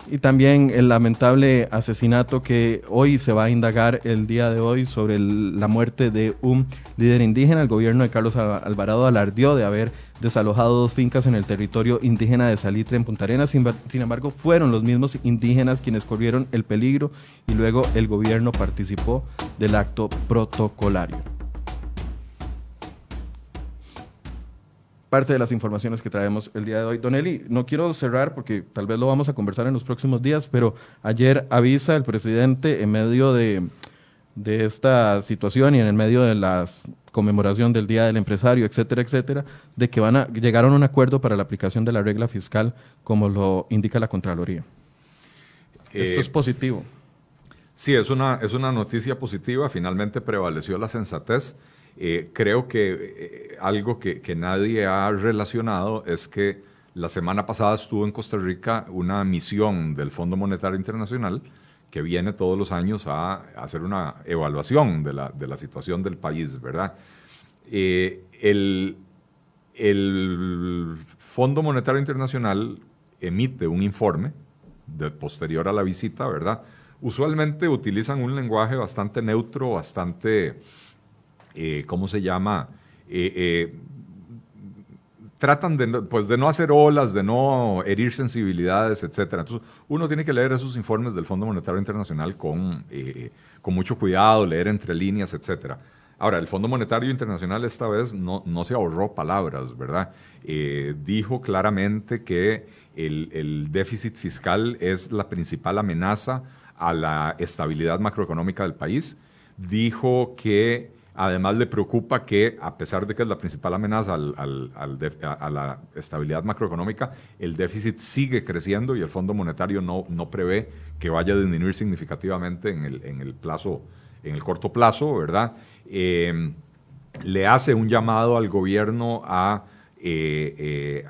Y también el lamentable asesinato que hoy se va a indagar el día de hoy sobre la muerte de un líder indígena. El gobierno de Carlos Alvarado alardeó de haber desalojado 2 fincas en el territorio indígena de Salitre en Punta Arenas. Sin embargo, fueron los mismos indígenas quienes corrieron el peligro y luego el gobierno participó del acto protocolario. Parte de las informaciones que traemos el día de hoy. Don Eli, no quiero cerrar porque tal vez lo vamos a conversar en los próximos días, pero ayer avisa el presidente en medio de esta situación y en el medio de la conmemoración del Día del Empresario, etcétera, etcétera, de que llegaron a un acuerdo para la aplicación de la regla fiscal como lo indica la Contraloría. Esto es positivo. Sí, es una noticia positiva. Finalmente prevaleció la sensatez. Creo que algo que nadie ha relacionado es que la semana pasada estuvo en Costa Rica una misión del Fondo Monetario Internacional que viene todos los años a hacer una evaluación de la situación del país, ¿verdad? El Fondo Monetario Internacional emite un informe posterior a la visita, ¿verdad? Usualmente utilizan un lenguaje bastante neutro, bastante... ¿cómo se llama? Tratan de no hacer olas, de no herir sensibilidades, etc. Entonces, uno tiene que leer esos informes del Fondo Monetario Internacional con mucho cuidado, leer entre líneas, etc. Ahora, el Fondo Monetario Internacional esta vez no se ahorró palabras, ¿verdad? Dijo claramente que el déficit fiscal es la principal amenaza a la estabilidad macroeconómica del país. Dijo que además le preocupa que, a pesar de que es la principal amenaza a la estabilidad macroeconómica, el déficit sigue creciendo y el Fondo Monetario no prevé que vaya a disminuir significativamente en el corto plazo, ¿verdad? Le hace un llamado al gobierno a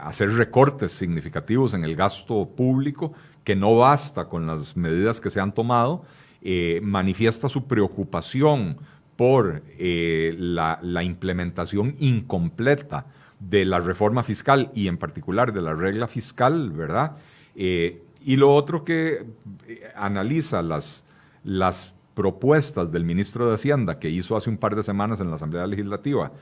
hacer recortes significativos en el gasto público, que no basta con las medidas que se han tomado. Manifiesta su preocupación por la implementación incompleta de la reforma fiscal y en particular de la regla fiscal, ¿verdad? Y lo otro que analiza las propuestas del ministro de Hacienda que hizo hace un par de semanas en la Asamblea Legislativa,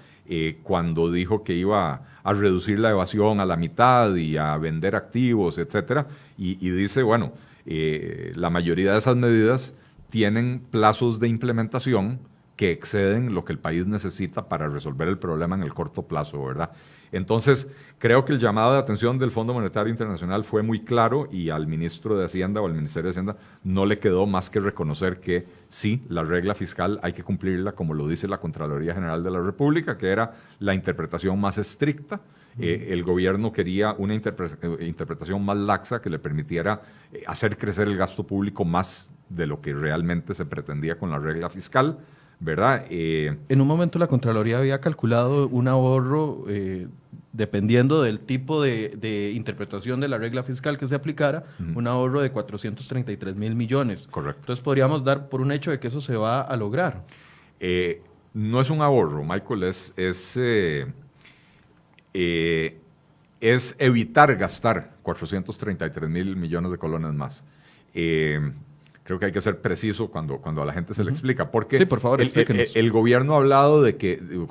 cuando dijo que iba a reducir la evasión a la mitad y a vender activos, etcétera, y dice, bueno, la mayoría de esas medidas tienen plazos de implementación que exceden lo que el país necesita para resolver el problema en el corto plazo, ¿verdad? Entonces, creo que el llamado de atención del Fondo Monetario Internacional fue muy claro y al ministro de Hacienda o al Ministerio de Hacienda no le quedó más que reconocer que sí, la regla fiscal hay que cumplirla como lo dice la Contraloría General de la República, que era la interpretación más estricta. El gobierno quería una interpretación más laxa que le permitiera hacer crecer el gasto público más de lo que realmente se pretendía con la regla fiscal, ¿verdad? En un momento la Contraloría había calculado un ahorro, dependiendo del tipo de interpretación de la regla fiscal que se aplicara, un ahorro de 433 mil millones. Correcto. Entonces podríamos dar por un hecho de que eso se va a lograr. No es un ahorro, Michael, es evitar gastar 433 mil millones de colones más. Creo que hay que ser preciso cuando a la gente se le explica, porque sí, por favor, explíquenos. El gobierno ha hablado de que,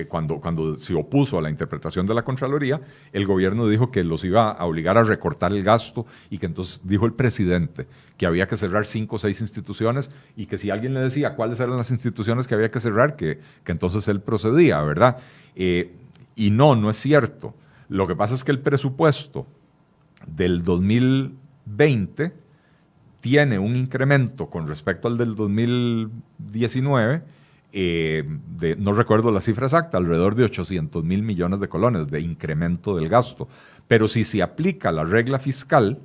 cuando se opuso a la interpretación de la Contraloría, el gobierno dijo que los iba a obligar a recortar el gasto y que entonces dijo el presidente que había que cerrar 5 o 6 instituciones y que si alguien le decía cuáles eran las instituciones que había que cerrar, que entonces él procedía, ¿verdad? Y no es cierto. Lo que pasa es que el presupuesto del 2020 tiene un incremento con respecto al del 2019, no recuerdo la cifra exacta, alrededor de 800 mil millones de colones de incremento del gasto. Pero si se aplica la regla fiscal,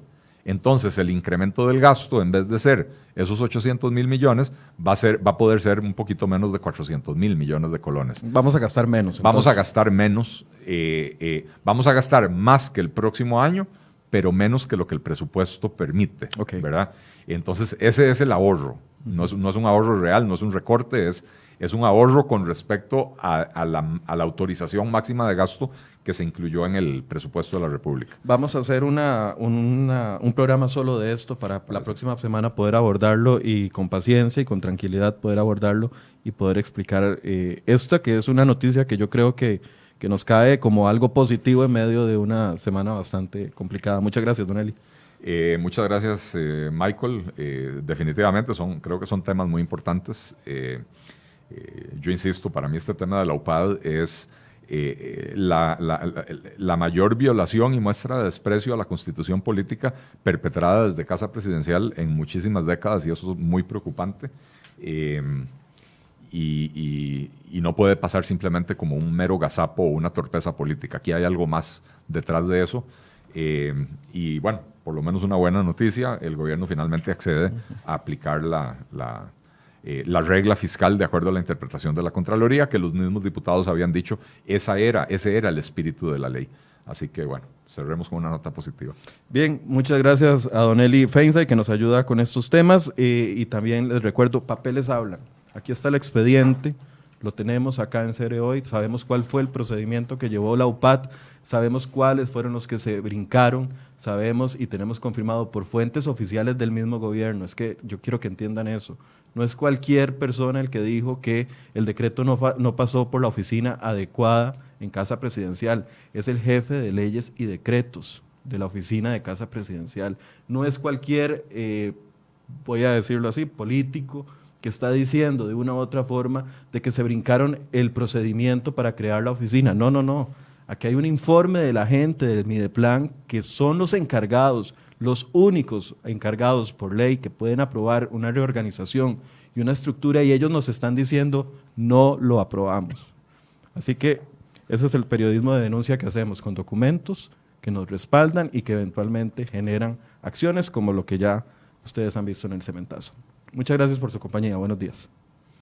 entonces el incremento del gasto, en vez de ser esos 800 mil millones, va a poder ser un poquito menos de 400 mil millones de colones. Vamos a gastar menos. Vamos a gastar menos, vamos a gastar más que el próximo año, pero menos que lo que el presupuesto permite, ¿verdad? Entonces, ese es el ahorro. No es un ahorro real, no es un recorte, es es un ahorro con respecto a la autorización máxima de gasto que se incluyó en el presupuesto de la República. Vamos a hacer un programa solo de esto para la próxima semana poder abordarlo y con paciencia y con tranquilidad poder abordarlo y poder explicar esta que es una noticia que yo creo que nos cae como algo positivo en medio de una semana bastante complicada. Muchas gracias, don Eli. Muchas gracias, Michael. Definitivamente creo que son temas muy importantes. Yo insisto, para mí este tema de la UPAD es la mayor violación y muestra de desprecio a la Constitución política perpetrada desde Casa Presidencial en muchísimas décadas, y eso es muy preocupante. Y no puede pasar simplemente como un mero gazapo o una torpeza política. Aquí hay algo más detrás de eso. Y bueno, por lo menos una buena noticia, el gobierno finalmente accede a aplicar la regla fiscal de acuerdo a la interpretación de la Contraloría, que los mismos diputados habían dicho, ese era el espíritu de la ley. Así que bueno, cerremos con una nota positiva. Bien, muchas gracias a don Eli Feinsay, que nos ayuda con estos temas, y también les recuerdo, papeles hablan. Aquí está el expediente, lo tenemos acá en Cere Hoy, sabemos cuál fue el procedimiento que llevó la UPAD, sabemos cuáles fueron los que se brincaron, sabemos y tenemos confirmado por fuentes oficiales del mismo gobierno. Es que yo quiero que entiendan eso. No es cualquier persona el que dijo que el decreto no pasó por la oficina adecuada en Casa Presidencial. Es el jefe de leyes y decretos de la oficina de Casa Presidencial. No es cualquier, voy a decirlo así, político que está diciendo de una u otra forma de que se brincaron el procedimiento para crear la oficina. No, no, no. Aquí hay un informe de la gente del Mideplan que son los encargados, los únicos encargados por ley que pueden aprobar una reorganización y una estructura, y ellos nos están diciendo no lo aprobamos. Así que ese es el periodismo de denuncia que hacemos, con documentos que nos respaldan y que eventualmente generan acciones como lo que ya ustedes han visto en el cementazo. Muchas gracias por su compañía. Buenos días.